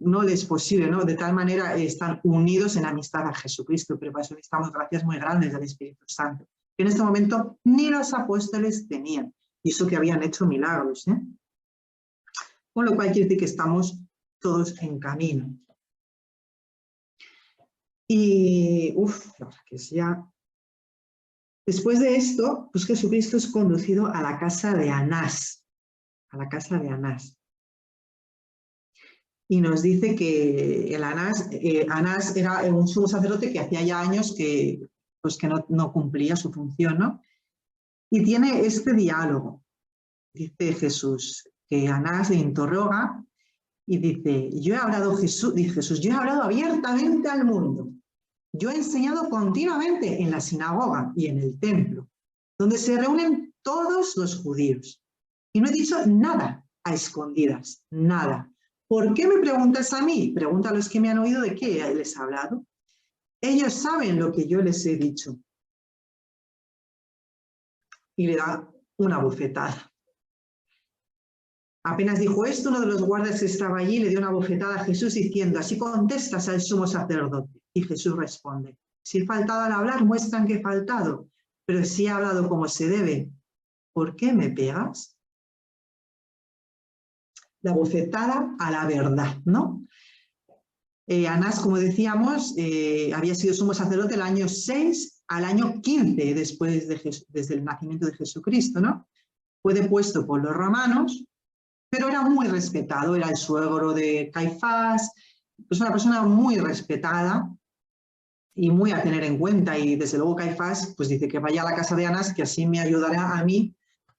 no les es posible, ¿no? De tal manera están unidos en amistad a Jesucristo, pero para eso necesitamos gracias muy grandes del Espíritu Santo, que en este momento ni los apóstoles tenían, y eso que habían hecho milagros, ¿eh? Con lo cual quiere decir que estamos todos en camino. Y, que es ya... Después de esto, pues Jesucristo es conducido a la casa de Anás, y nos dice que el Anás era un sumo sacerdote que hacía ya años que no cumplía su función, ¿no? Y tiene este diálogo. Dice Jesús, que Anás le interroga y dice, dice Jesús, yo he hablado abiertamente al mundo. Yo he enseñado continuamente en la sinagoga y en el templo, donde se reúnen todos los judíos. Y no he dicho nada a escondidas, nada. ¿Por qué me preguntas a mí? Pregunta a los que me han oído de qué les he hablado. Ellos saben lo que yo les he dicho. Y le da una bofetada. Apenas dijo esto, uno de los guardas que estaba allí le dio una bofetada a Jesús diciendo, así contestas al sumo sacerdote. Y Jesús responde, si he faltado al hablar, muestran que he faltado, pero si he hablado como se debe, ¿por qué me pegas? La bofetada a la verdad, ¿no? Anás, como decíamos, había sido sumo sacerdote el año 6 al año 15 desde el nacimiento de Jesucristo, ¿no? Fue depuesto por los romanos, pero era muy respetado, era el suegro de Caifás, pues una persona muy respetada y muy a tener en cuenta, y desde luego Caifás pues dice que vaya a la casa de Anás, que así me ayudará a mí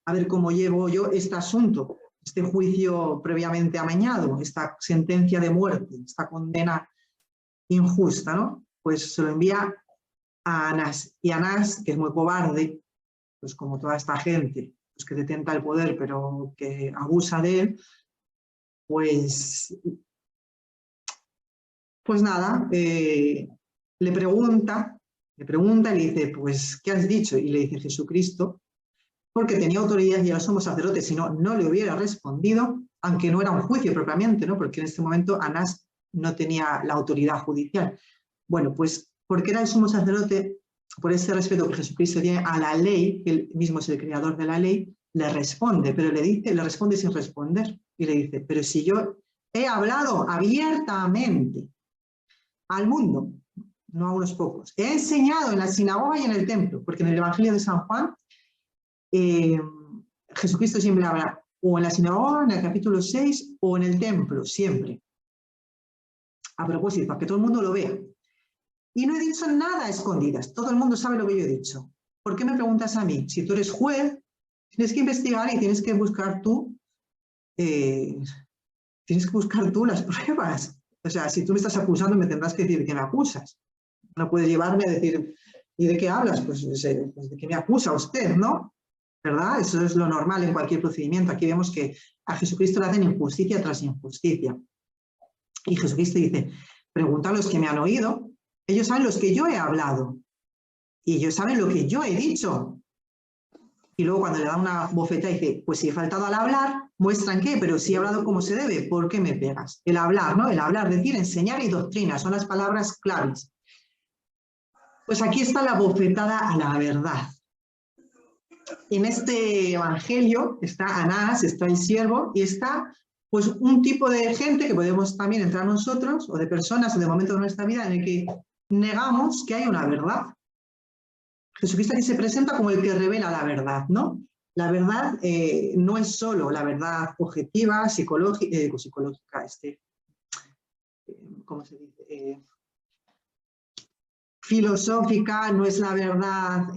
a ver cómo llevo yo este asunto, este juicio previamente amañado, esta sentencia de muerte, esta condena injusta, ¿no? Pues se lo envía a Anás, y Anás, que es muy cobarde, pues como toda esta gente, pues que detenta el poder pero que abusa de él, pues nada, le pregunta y le dice, pues, ¿qué has dicho? Y le dice Jesucristo, porque tenía autoridad y era sumo sacerdote, si no, no le hubiera respondido, aunque no era un juicio propiamente, ¿no? Porque en este momento Anás no tenía la autoridad judicial. Bueno, pues porque era el sumo sacerdote, por ese respeto que Jesucristo tiene a la ley, que él mismo es el creador de la ley, le responde, pero le responde sin responder. Y le dice, pero si yo he hablado abiertamente al mundo, no a unos pocos, he enseñado en la sinagoga y en el templo, porque en el Evangelio de San Juan, Jesucristo siempre habla o en la sinagoga, en el capítulo 6, o en el templo, siempre. A propósito, para que todo el mundo lo vea. Y no he dicho nada a escondidas, todo el mundo sabe lo que yo he dicho. ¿Por qué me preguntas a mí? Si tú eres juez, Tienes que investigar y tienes que buscar tú, las pruebas. O sea, si tú me estás acusando, me tendrás que decir que me acusas. No puedes llevarme a decir, ¿y de qué hablas? Pues de qué me acusa usted, ¿no? ¿Verdad? Eso es lo normal en cualquier procedimiento. Aquí vemos que a Jesucristo le hacen injusticia tras injusticia. Y Jesucristo dice, pregunta a los que me han oído, ellos saben los que yo he hablado. Y ellos saben lo que yo he dicho. Y luego cuando le da una bofetada dice, pues si he faltado al hablar, muestran qué, pero si he hablado como se debe, ¿por qué me pegas? El hablar, ¿no? El hablar, decir, enseñar y doctrina, son las palabras claves. Pues aquí está la bofetada a la verdad. En este evangelio está Anás, está el siervo y está pues un tipo de gente que podemos también entrar nosotros o de personas o de momentos de nuestra vida en el que negamos que hay una verdad. Jesucristo aquí se presenta como el que revela la verdad, ¿no? La verdad no es solo la verdad objetiva, psicológica, ¿cómo se dice? Filosófica, no es la verdad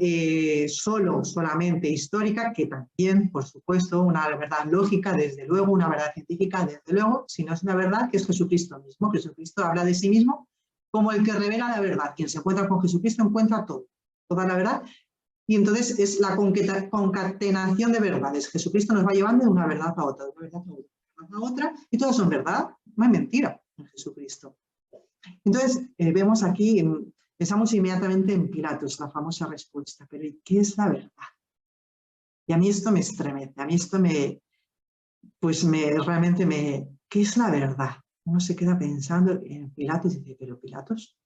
solamente histórica, que también, por supuesto, una verdad lógica, desde luego, una verdad científica, desde luego, sino es una verdad que es Jesucristo mismo. Jesucristo habla de sí mismo como el que revela la verdad. Quien se encuentra con Jesucristo encuentra todo, toda la verdad. Y entonces es la concatenación de verdades. Jesucristo nos va llevando de una verdad a otra, de una verdad a otra, y todas son verdad, no hay mentira en Jesucristo. Entonces, vemos aquí, pensamos inmediatamente en Pilatos, la famosa respuesta, pero ¿qué es la verdad? Y a mí esto me estremece, a mí esto realmente ¿qué es la verdad? Uno se queda pensando en Pilatos y dice, pero Pilatos,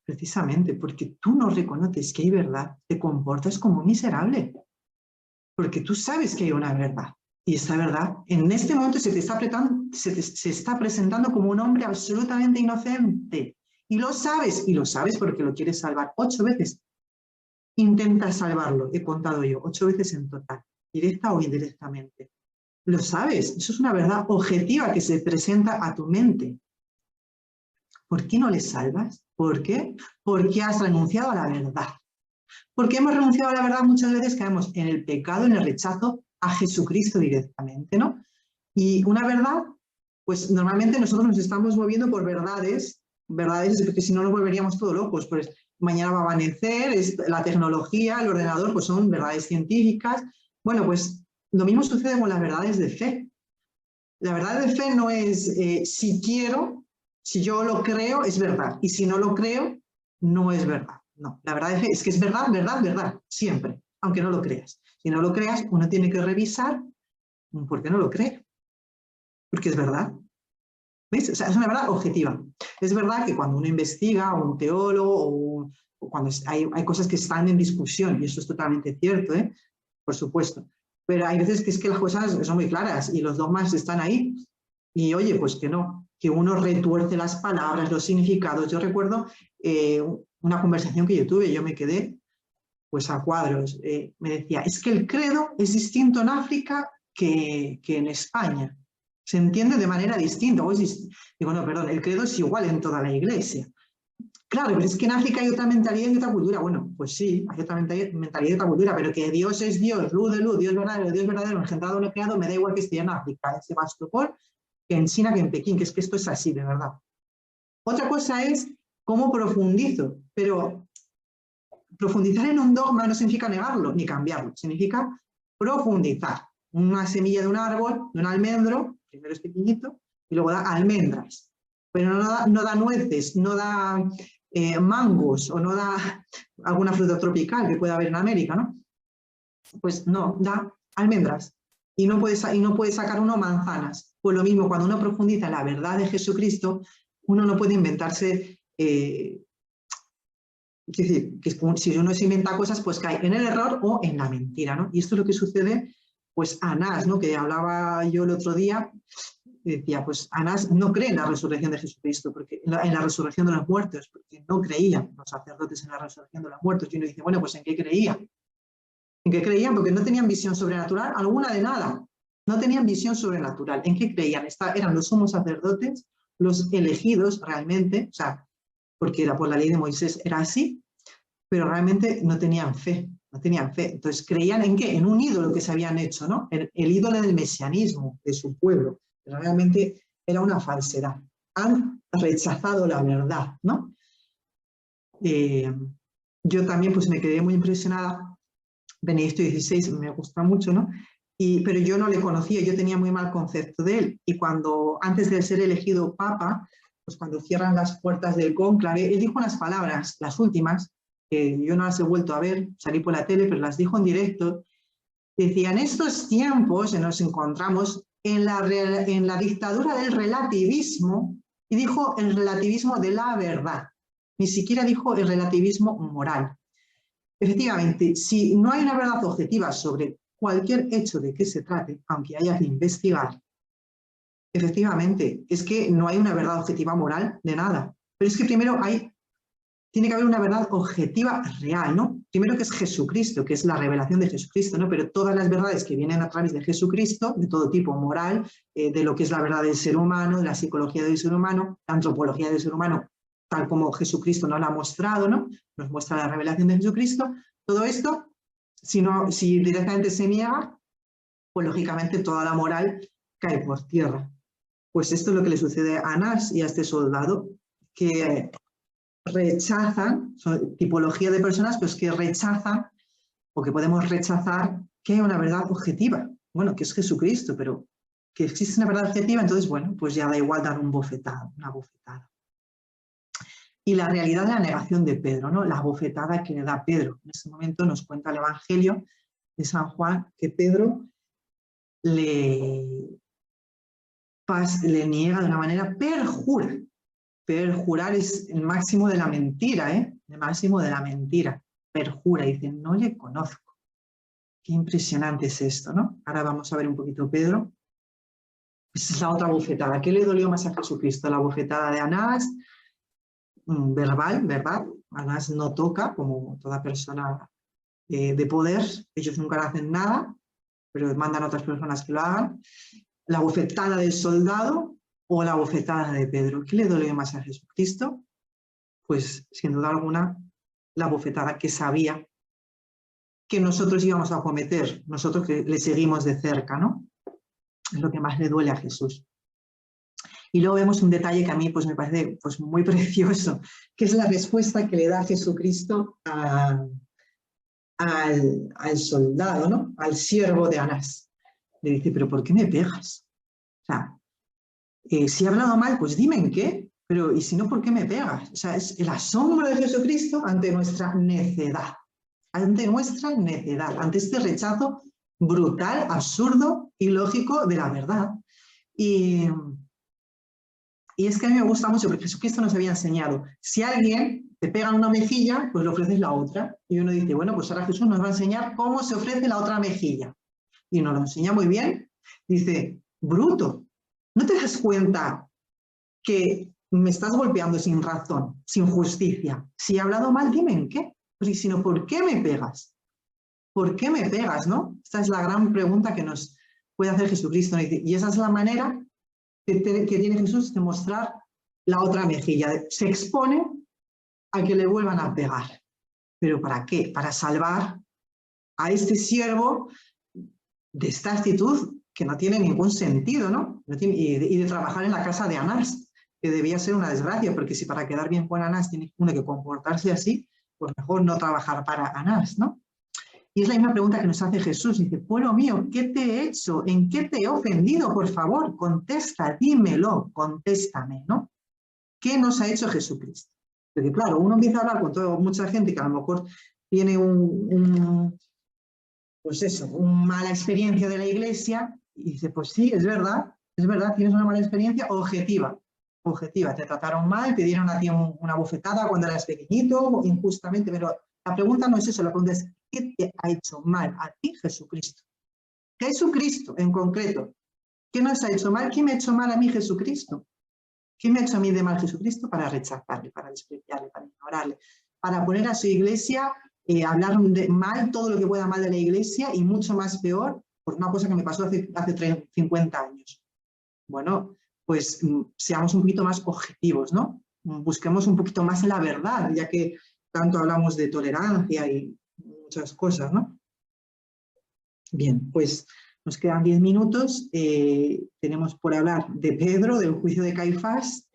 precisamente porque tú no reconoces que hay verdad, te comportas como un miserable, porque tú sabes que hay una verdad. Y esta verdad, en este momento se está presentando como un hombre absolutamente inocente. Y lo sabes porque lo quieres salvar 8 veces. Intenta salvarlo, he contado yo, 8 veces en total, directa o indirectamente. Lo sabes, eso es una verdad objetiva que se presenta a tu mente. ¿Por qué no le salvas? ¿Por qué? Porque has renunciado a la verdad. Porque hemos renunciado a la verdad, muchas veces caemos en el pecado, en el rechazo a Jesucristo directamente, ¿no? Y una verdad, pues normalmente nosotros nos estamos moviendo por verdades, porque si no nos volveríamos todos locos, pues mañana va a amanecer, la tecnología, el ordenador, pues son verdades científicas. Bueno, pues lo mismo sucede con las verdades de fe. La verdad de fe no es si quiero, si yo lo creo, es verdad, y si no lo creo, no es verdad. No, la verdad de fe es que es verdad, verdad, verdad, siempre, aunque no lo creas. Si no lo creas, uno tiene que revisar por qué no lo cree, porque es verdad. ¿Ves? O sea, es una verdad objetiva. Es verdad que cuando uno investiga, o un teólogo, o cuando hay cosas que están en discusión, y eso es totalmente cierto, por supuesto, pero hay veces que es que las cosas son muy claras y los dogmas están ahí, y oye, pues que no, que uno retuerce las palabras, los significados. Yo recuerdo una conversación que yo tuve, yo me quedé pues a cuadros, me decía, es que el credo es distinto en África que en España, se entiende de manera distinta. Digo, no, perdón, el credo es igual en toda la iglesia. Claro, pero es que en África hay otra mentalidad y otra cultura. Bueno, pues sí, hay otra mentalidad y otra cultura, pero que Dios es Dios, luz de luz, Dios verdadero, engendrado, no creado, me da igual que esté en África, en Sebastopol, que en China, que en Pekín, que es que esto es así, de verdad. Otra cosa es cómo profundizo, pero profundizar en un dogma no significa negarlo ni cambiarlo, significa profundizar. Una semilla de un árbol, de un almendro, primero es pequeñito y luego da almendras, pero no da nueces, no da mangos o no da alguna fruta tropical que pueda haber en América, ¿no? Pues no, da almendras y no puede sacar uno manzanas. Pues lo mismo, cuando uno profundiza en la verdad de Jesucristo, uno no puede inventarse... Es decir, que si uno se inventa cosas, pues cae en el error o en la mentira, ¿no? Y esto es lo que sucede, pues, a Anás, ¿no? Que hablaba yo el otro día, y decía, pues, Anás no cree en la resurrección de Jesucristo, porque en la resurrección de los muertos, porque no creían los sacerdotes en la resurrección de los muertos. Y uno dice, bueno, pues, ¿en qué creían? ¿En qué creían? Porque no tenían visión sobrenatural, alguna de nada. No tenían visión sobrenatural. ¿En qué creían? Eran los sumos sacerdotes, los elegidos realmente, o sea, porque era por la ley de Moisés, era así, pero realmente no tenían fe. no tenían fe. Entonces creían ¿en qué? En un ídolo que se habían hecho, ¿no? El ídolo del mesianismo de su pueblo. Pero realmente era una falsedad. Han rechazado la verdad, ¿no? Yo también pues me quedé muy impresionada. Benedicto XVI me gusta mucho, ¿no? Pero yo no le conocía, yo tenía muy mal concepto de él. Y cuando, antes de ser elegido papa, pues cuando cierran las puertas del cónclave, él dijo unas palabras, las últimas, que yo no las he vuelto a ver, salí por la tele, pero las dijo en directo. Decía, en estos tiempos nos encontramos en la dictadura del relativismo, y dijo el relativismo de la verdad, ni siquiera dijo el relativismo moral. Efectivamente, si no hay una verdad objetiva sobre cualquier hecho de que se trate, aunque haya que investigar, efectivamente, es que no hay una verdad objetiva moral de nada. Pero es que primero tiene que haber una verdad objetiva real, ¿no? Primero que es Jesucristo, que es la revelación de Jesucristo, ¿no? Pero todas las verdades que vienen a través de Jesucristo, de todo tipo, moral, de lo que es la verdad del ser humano, de la psicología del ser humano, la antropología del ser humano, tal como Jesucristo nos la ha mostrado, ¿no? Nos muestra la revelación de Jesucristo. Todo esto, si directamente se niega, pues lógicamente toda la moral cae por tierra. Pues esto es lo que le sucede a Anás y a este soldado, que rechazan, son tipología de personas pues que rechazan, o que podemos rechazar, que hay una verdad objetiva, bueno, que es Jesucristo, pero que existe una verdad objetiva, entonces, bueno, pues ya da igual dar una bofetada. Y la realidad de la negación de Pedro, ¿no? La bofetada que le da Pedro. En este momento nos cuenta el Evangelio de San Juan que Pedro le niega de una manera, perjura. Perjurar es el máximo de la mentira, ¿eh? El máximo de la mentira. Perjura, dice, no le conozco. Qué impresionante es esto, ¿no? Ahora vamos a ver un poquito Pedro. Esa es la otra bofetada. ¿Qué le dolió más a Jesucristo? La bofetada de Anás, verbal, ¿verdad? Anás no toca, como toda persona de poder. Ellos nunca hacen nada, pero mandan a otras personas que lo hagan. La bofetada del soldado o la bofetada de Pedro. ¿Qué le dolió más a Jesucristo? Pues, sin duda alguna, la bofetada que sabía que nosotros íbamos a cometer, nosotros que le seguimos de cerca, ¿no? Es lo que más le duele a Jesús. Y luego vemos un detalle que a mí pues, me parece pues, muy precioso, que es la respuesta que le da Jesucristo al soldado, ¿no? Al siervo de Anás. Le dice, ¿pero por qué me pegas? O sea, si he hablado mal, pues dime en qué, pero y si no, ¿por qué me pegas? O sea, es el asombro de Jesucristo ante nuestra necedad, ante este rechazo brutal, absurdo, ilógico de la verdad. Y es que a mí me gusta mucho, porque Jesucristo nos había enseñado, si alguien te pega en una mejilla, pues le ofreces la otra. Y uno dice, bueno, pues ahora Jesús nos va a enseñar cómo se ofrece la otra mejilla. Y nos lo enseña muy bien. Dice, bruto, ¿no te das cuenta que me estás golpeando sin razón, sin justicia? Si he hablado mal, dime en qué. Pero si no, ¿por qué me pegas? ¿Por qué me pegas, no? Esta es la gran pregunta que nos puede hacer Jesucristo. Y esa es la manera que tiene Jesús de mostrar la otra mejilla. Se expone a que le vuelvan a pegar. ¿Pero para qué? Para salvar a este siervo de esta actitud que no tiene ningún sentido, ¿no? Y de trabajar en la casa de Anás, que debía ser una desgracia, porque si para quedar bien con Anás tiene uno que comportarse así, pues mejor no trabajar para Anás, ¿no? Y es la misma pregunta que nos hace Jesús. Dice, pueblo mío, ¿qué te he hecho? ¿En qué te he ofendido? Por favor, contesta, dímelo, contéstame, ¿no? ¿Qué nos ha hecho Jesucristo? Porque claro, uno empieza a hablar con mucha gente que a lo mejor tiene pues eso, una mala experiencia de la iglesia, y dice, pues sí, es verdad, tienes una mala experiencia objetiva, te trataron mal, te dieron a ti una bofetada cuando eras pequeñito, injustamente, pero la pregunta no es eso, la pregunta es, ¿qué te ha hecho mal a ti Jesucristo? Jesucristo en concreto, ¿qué nos ha hecho mal? ¿Qué me ha hecho mal a mí Jesucristo? ¿Qué me ha hecho a mí de mal Jesucristo? Para rechazarle, para despreciarle, para ignorarle, para poner a su iglesia, hablar mal, todo lo que pueda mal de la iglesia, y mucho más peor, por una cosa que me pasó hace 50 años. Bueno, pues seamos un poquito más objetivos, ¿no? Busquemos un poquito más la verdad, ya que tanto hablamos de tolerancia y muchas cosas, ¿no? Bien, pues nos quedan 10 minutos. Tenemos por hablar de Pedro, del juicio de Caifás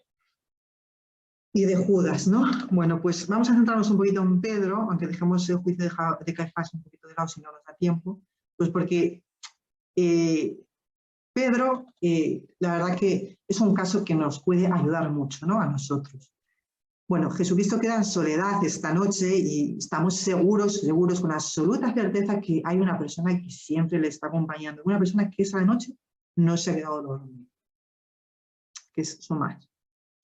y de Judas, ¿no? Bueno, pues vamos a centrarnos un poquito en Pedro, aunque dejemos el juicio de Caifás un poquito de lado si no nos da tiempo, pues porque Pedro, la verdad que es un caso que nos puede ayudar mucho, ¿no? A nosotros. Bueno, Jesucristo queda en soledad esta noche y estamos seguros, con absoluta certeza que hay una persona que siempre le está acompañando, una persona que esa noche no se ha quedado dormida, que es su madre.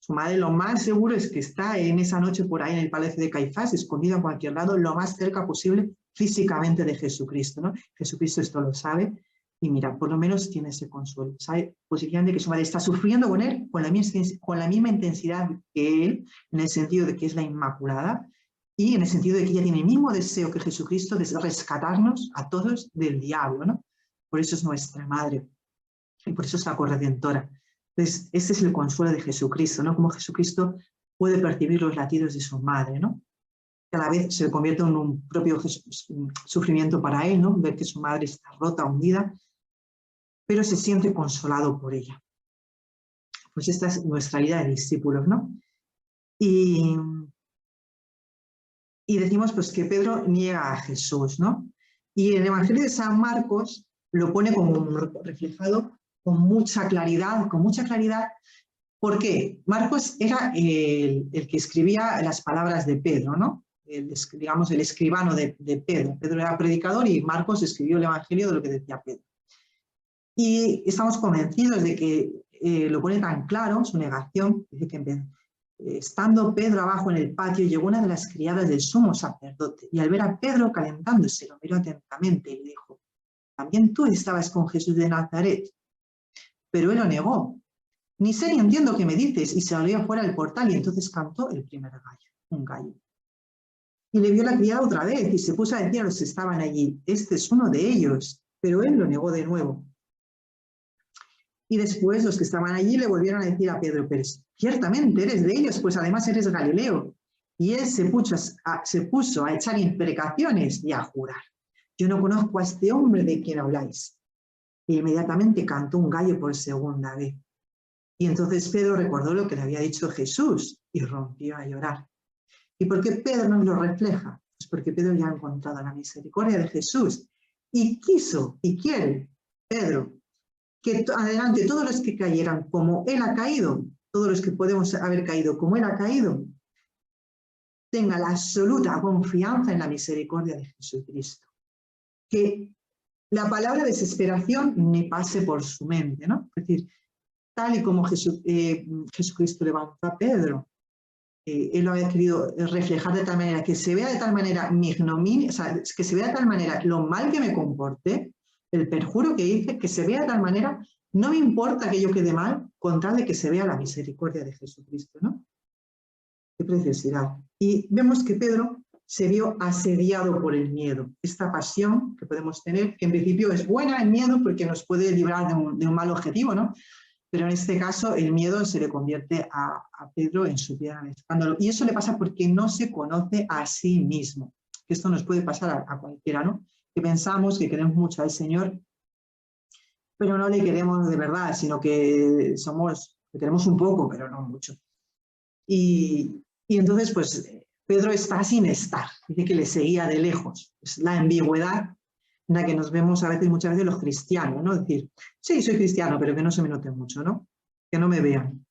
Su madre lo más seguro es que está en esa noche por ahí en el palacio de Caifás, escondida en cualquier lado, lo más cerca posible físicamente de Jesucristo, ¿no? Jesucristo esto lo sabe y mira, por lo menos tiene ese consuelo. Sabe positivamente que su madre está sufriendo con él con la misma intensidad que él, en el sentido de que es la Inmaculada y en el sentido de que ella tiene el mismo deseo que Jesucristo de rescatarnos a todos del diablo, ¿no? Por eso es nuestra madre y por eso es la corredentora. Entonces, ese es el consuelo de Jesucristo, ¿no? Cómo Jesucristo puede percibir los latidos de su madre, ¿no? Que a la vez se convierte en un propio sufrimiento para él, ¿no? Ver que su madre está rota, hundida, pero se siente consolado por ella. Pues esta es nuestra vida de discípulos, ¿no? Y decimos pues que Pedro niega a Jesús, ¿no? Y el Evangelio de San Marcos lo pone como reflejado con mucha claridad, ¿Por qué? Marcos era el que escribía las palabras de Pedro, ¿no? Digamos, el escribano de Pedro. Pedro era predicador y Marcos escribió el Evangelio de lo que decía Pedro. Y estamos convencidos de que lo pone tan claro, su negación, dice que estando Pedro abajo en el patio, llegó una de las criadas del sumo sacerdote y al ver a Pedro calentándose, lo miró atentamente y le dijo, ¿también tú estabas con Jesús de Nazaret? Pero él lo negó. Ni sé ni entiendo qué me dices, y se salió afuera del portal y entonces cantó el primer gallo, un gallo. Y le vio la criada otra vez y se puso a decir a los que estaban allí, este es uno de ellos, pero él lo negó de nuevo. Y después los que estaban allí le volvieron a decir a Pedro, pero ciertamente eres de ellos, pues además eres Galileo. Y él se puso a echar imprecaciones y a jurar, yo no conozco a este hombre de quien habláis. Y inmediatamente cantó un gallo por segunda vez. Y entonces Pedro recordó lo que le había dicho Jesús y rompió a llorar. ¿Y por qué Pedro nos lo refleja? Pues porque Pedro ya ha encontrado la misericordia de Jesús y quiso y quiere, Pedro, que adelante todos los que cayeran como él ha caído, todos los que podemos haber caído como él ha caído, tengan la absoluta confianza en la misericordia de Jesucristo. Que la palabra desesperación ni pase por su mente, ¿no? Es decir, tal y como Jesucristo levantó a Pedro, él lo había querido reflejar de tal manera que se vea de tal manera mi ignominia, o sea, que se vea de tal manera lo mal que me comporté, el perjuro que hice, que se vea de tal manera, no me importa que yo quede mal, con tal de que se vea la misericordia de Jesucristo, ¿no? Qué preciosidad. Y vemos que Pedro se vio asediado por el miedo, esta pasión que podemos tener, que en principio es buena, el miedo, porque nos puede librar de un mal objetivo, ¿no? Pero en este caso el miedo se le convierte a Pedro en su piedra de escándalo. Y eso le pasa porque no se conoce a sí mismo. Esto nos puede pasar a cualquiera, ¿no? Que pensamos que queremos mucho al Señor, pero no le queremos de verdad, sino que le queremos un poco, pero no mucho. Y entonces, pues, Pedro está sin estar. Dice que le seguía de lejos. Es la ambigüedad en la que nos vemos muchas veces los cristianos, ¿no? Es decir, sí, soy cristiano, pero que no se me note mucho, ¿no? Que no me vean,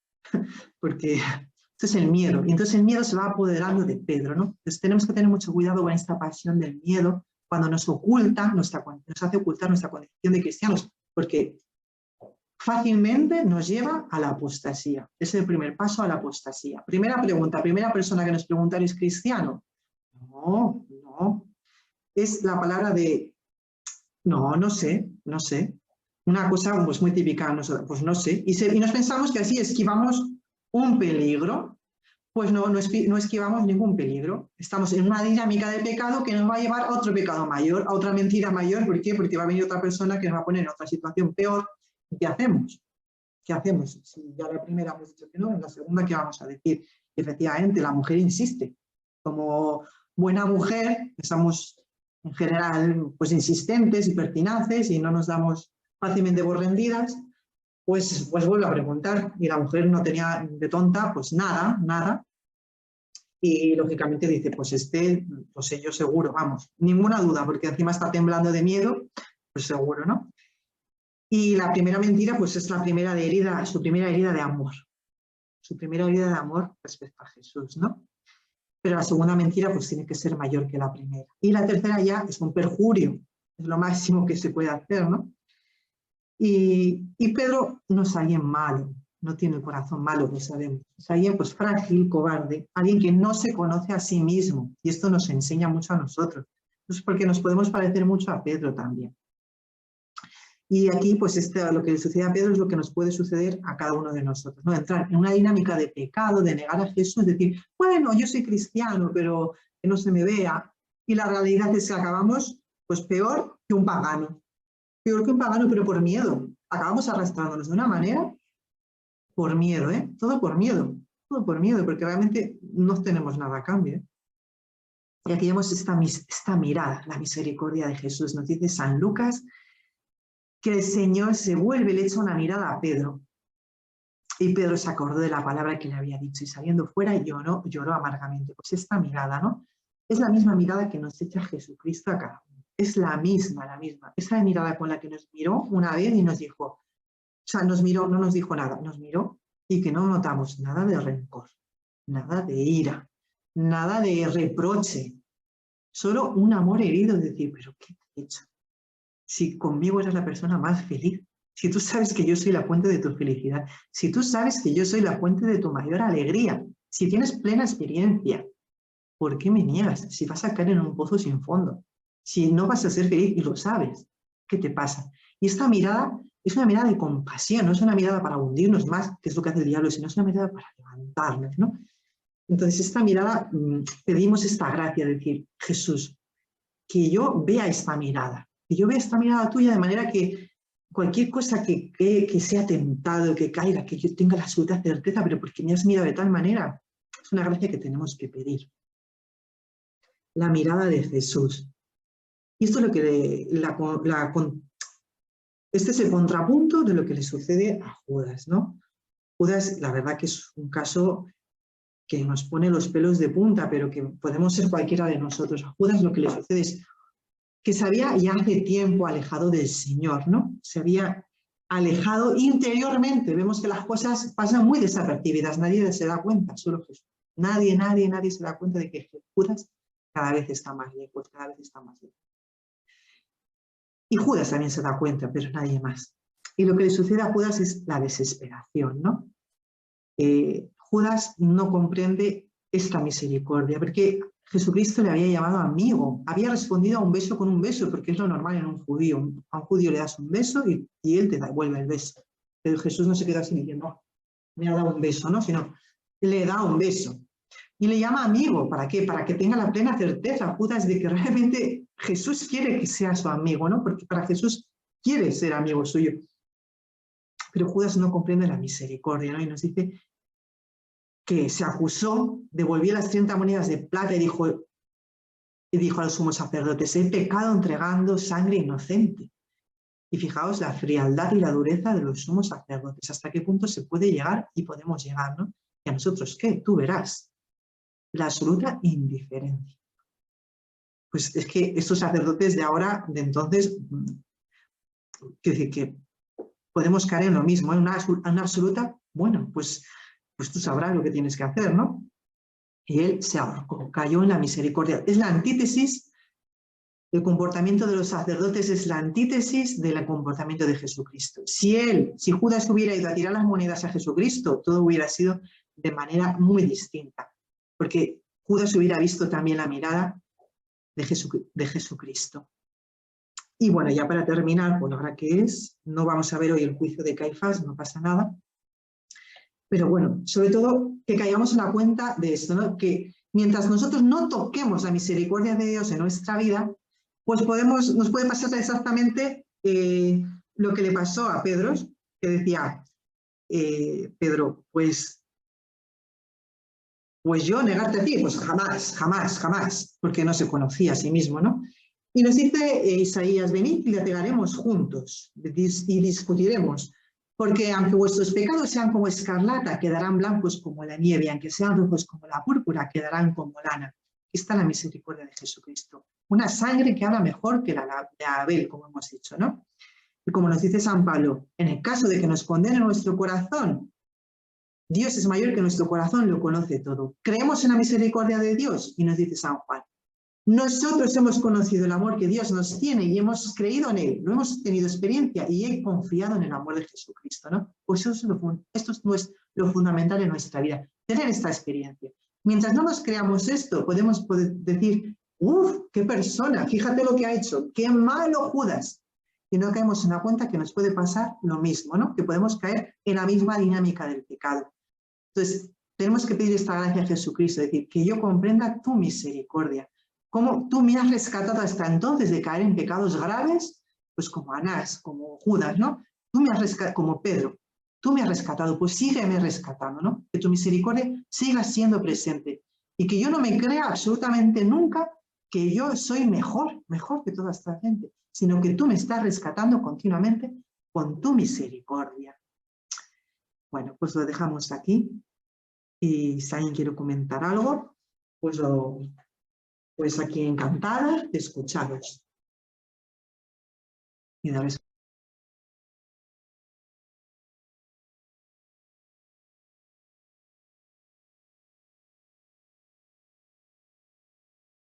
porque esto es el miedo, y entonces el miedo se va apoderando de Pedro, ¿no? Entonces tenemos que tener mucho cuidado con esta pasión del miedo cuando nos oculta, nos hace ocultar nuestra condición de cristianos, porque fácilmente nos lleva a la apostasía. Es el primer paso a la apostasía. Primera pregunta, primera persona que nos pregunta, ¿eres cristiano? No, no. Es la palabra de no sé. Una cosa pues muy típica, pues no sé. Y nos pensamos que así esquivamos un peligro. Pues no esquivamos ningún peligro. Estamos en una dinámica de pecado que nos va a llevar a otro pecado mayor, a otra mentira mayor. ¿Por qué? Porque va a venir otra persona que nos va a poner en otra situación peor. ¿Y qué hacemos? ¿Qué hacemos? Si ya la primera hemos dicho que no, en la segunda, ¿qué vamos a decir? Efectivamente, la mujer insiste. Como buena mujer, estamos en general, pues insistentes y pertinaces y no nos damos fácilmente por rendidas, pues vuelve a preguntar. Y la mujer no tenía de tonta, pues nada. Y lógicamente dice, pues pues yo seguro, vamos, ninguna duda, porque encima está temblando de miedo, pues seguro, ¿no? Y la primera mentira, pues es la primera herida, su primera herida de amor. Su primera herida de amor respecto a Jesús, ¿no? Pero la segunda mentira, pues tiene que ser mayor que la primera. Y la tercera ya es un perjurio, es lo máximo que se puede hacer, ¿no? Y Pedro no es alguien malo, no tiene el corazón malo, lo sabemos. Es alguien pues frágil, cobarde, alguien que no se conoce a sí mismo. Y esto nos enseña mucho a nosotros. Pues porque nos podemos parecer mucho a Pedro también. Y aquí, pues lo que le sucede a Pedro es lo que nos puede suceder a cada uno de nosotros, ¿no? Entrar en una dinámica de pecado, de negar a Jesús, decir, bueno, yo soy cristiano, pero que no se me vea. Y la realidad es que acabamos, pues peor que un pagano. Peor que un pagano, pero por miedo. Acabamos arrastrándonos de una manera por miedo, ¿eh? Todo por miedo, porque realmente no tenemos nada a cambio. Y aquí vemos esta mirada, la misericordia de Jesús. Nos dice San Lucas que el Señor se vuelve, le echa una mirada a Pedro. Y Pedro se acordó de la palabra que le había dicho y saliendo fuera lloró amargamente. Pues esta mirada, ¿no? Es la misma mirada que nos echa Jesucristo a cada uno. Es la misma. Esa mirada con la que nos miró una vez y nos dijo, o sea, nos miró, no nos dijo nada, nos miró y que no notamos nada de rencor, nada de ira, nada de reproche, solo un amor herido, de decir, pero ¿qué te he hecho? Si conmigo eres la persona más feliz, si tú sabes que yo soy la fuente de tu felicidad, si tú sabes que yo soy la fuente de tu mayor alegría, si tienes plena experiencia, ¿por qué me niegas? Si vas a caer en un pozo sin fondo, si no vas a ser feliz y lo sabes, ¿qué te pasa? Y esta mirada es una mirada de compasión, no es una mirada para hundirnos más, que es lo que hace el diablo, sino es una mirada para levantarnos, ¿no? Entonces, esta mirada, pedimos esta gracia, de decir, Jesús, que yo vea esta mirada tuya de manera que cualquier cosa que sea tentado, que caiga, que yo tenga la absoluta certeza, pero porque me has mirado de tal manera, es una gracia que tenemos que pedir. La mirada de Jesús. Y esto es lo que este es el contrapunto de lo que le sucede a Judas, ¿no? Judas, la verdad que es un caso que nos pone los pelos de punta, pero que podemos ser cualquiera de nosotros. A Judas lo que le sucede es que se había ya hace tiempo alejado del Señor, ¿no? Se había alejado interiormente. Vemos que las cosas pasan muy desapercibidas, nadie se da cuenta, solo Jesús. Nadie se da cuenta de que Judas cada vez está más lejos, cada vez está más lejos. Y Judas también se da cuenta, pero nadie más. Y lo que le sucede a Judas es la desesperación, ¿no? Judas no comprende esta misericordia, porque Jesucristo le había llamado amigo, había respondido a un beso con un beso, porque es lo normal en un judío. A un judío le das un beso y él te devuelve el beso. Pero Jesús no se queda así diciendo, no, me ha dado un beso, ¿no? Sino le da un beso. Y le llama amigo, ¿para qué? Para que tenga la plena certeza, Judas, de que realmente Jesús quiere que sea su amigo, ¿no? Porque para Jesús quiere ser amigo suyo. Pero Judas no comprende la misericordia, ¿no? Y nos dice que se acusó, devolvió las 30 monedas de plata y dijo a los sumos sacerdotes, he pecado entregando sangre inocente. Y fijaos la frialdad y la dureza de los sumos sacerdotes, hasta qué punto se puede llegar y podemos llegar, ¿no? ¿Y a nosotros qué? Tú verás. La absoluta indiferencia. Pues es que estos sacerdotes de ahora, de entonces, que podemos caer en lo mismo, en una absoluta, bueno, pues tú sabrás lo que tienes que hacer, ¿no? Y él se ahorcó, cayó en la misericordia. Es la antítesis, el comportamiento de los sacerdotes es la antítesis del comportamiento de Jesucristo. Si Judas hubiera ido a tirar las monedas a Jesucristo, todo hubiera sido de manera muy distinta, porque Judas hubiera visto también la mirada de Jesucristo. Y bueno, ya para terminar, por la hora que es, no vamos a ver hoy el juicio de Caifás, no pasa nada. Pero bueno, sobre todo que caigamos en la cuenta de esto, ¿no? Que mientras nosotros no toquemos la misericordia de Dios en nuestra vida, pues nos puede pasar exactamente lo que le pasó a Pedro, que decía, Pedro, pues yo negarte a ti, pues jamás, porque no se conocía a sí mismo, ¿no? Y nos dice Isaías, venid y litigaremos juntos y discutiremos, porque aunque vuestros pecados sean como escarlata, quedarán blancos como la nieve, aunque sean rojos como la púrpura, quedarán como lana. Aquí está la misericordia de Jesucristo. Una sangre que habla mejor que la de Abel, como hemos dicho, ¿no? Y como nos dice San Pablo, en el caso de que nos condene nuestro corazón, Dios es mayor que nuestro corazón, lo conoce todo. Creemos en la misericordia de Dios, y nos dice San Juan. Nosotros hemos conocido el amor que Dios nos tiene y hemos creído en Él, lo hemos tenido experiencia y he confiado en el amor de Jesucristo, ¿no? Pues esto es lo fundamental en nuestra vida, tener esta experiencia. Mientras no nos creamos esto, podemos decir, ¡uf! ¡Qué persona! Fíjate lo que ha hecho, ¡qué malo Judas! Y no caemos en la cuenta que nos puede pasar lo mismo, ¿no? Que podemos caer en la misma dinámica del pecado. Entonces, tenemos que pedir esta gracia a Jesucristo, decir, que yo comprenda tu misericordia. Cómo tú me has rescatado hasta entonces de caer en pecados graves, pues como Anás, como Judas, ¿no? Tú me has rescatado, como Pedro, tú me has rescatado, pues sígueme rescatando, ¿no? Que tu misericordia siga siendo presente y que yo no me crea absolutamente nunca que yo soy mejor que toda esta gente, sino que tú me estás rescatando continuamente con tu misericordia. Bueno, pues lo dejamos aquí y si alguien quiere comentar algo, pues aquí encantada de escucharos y de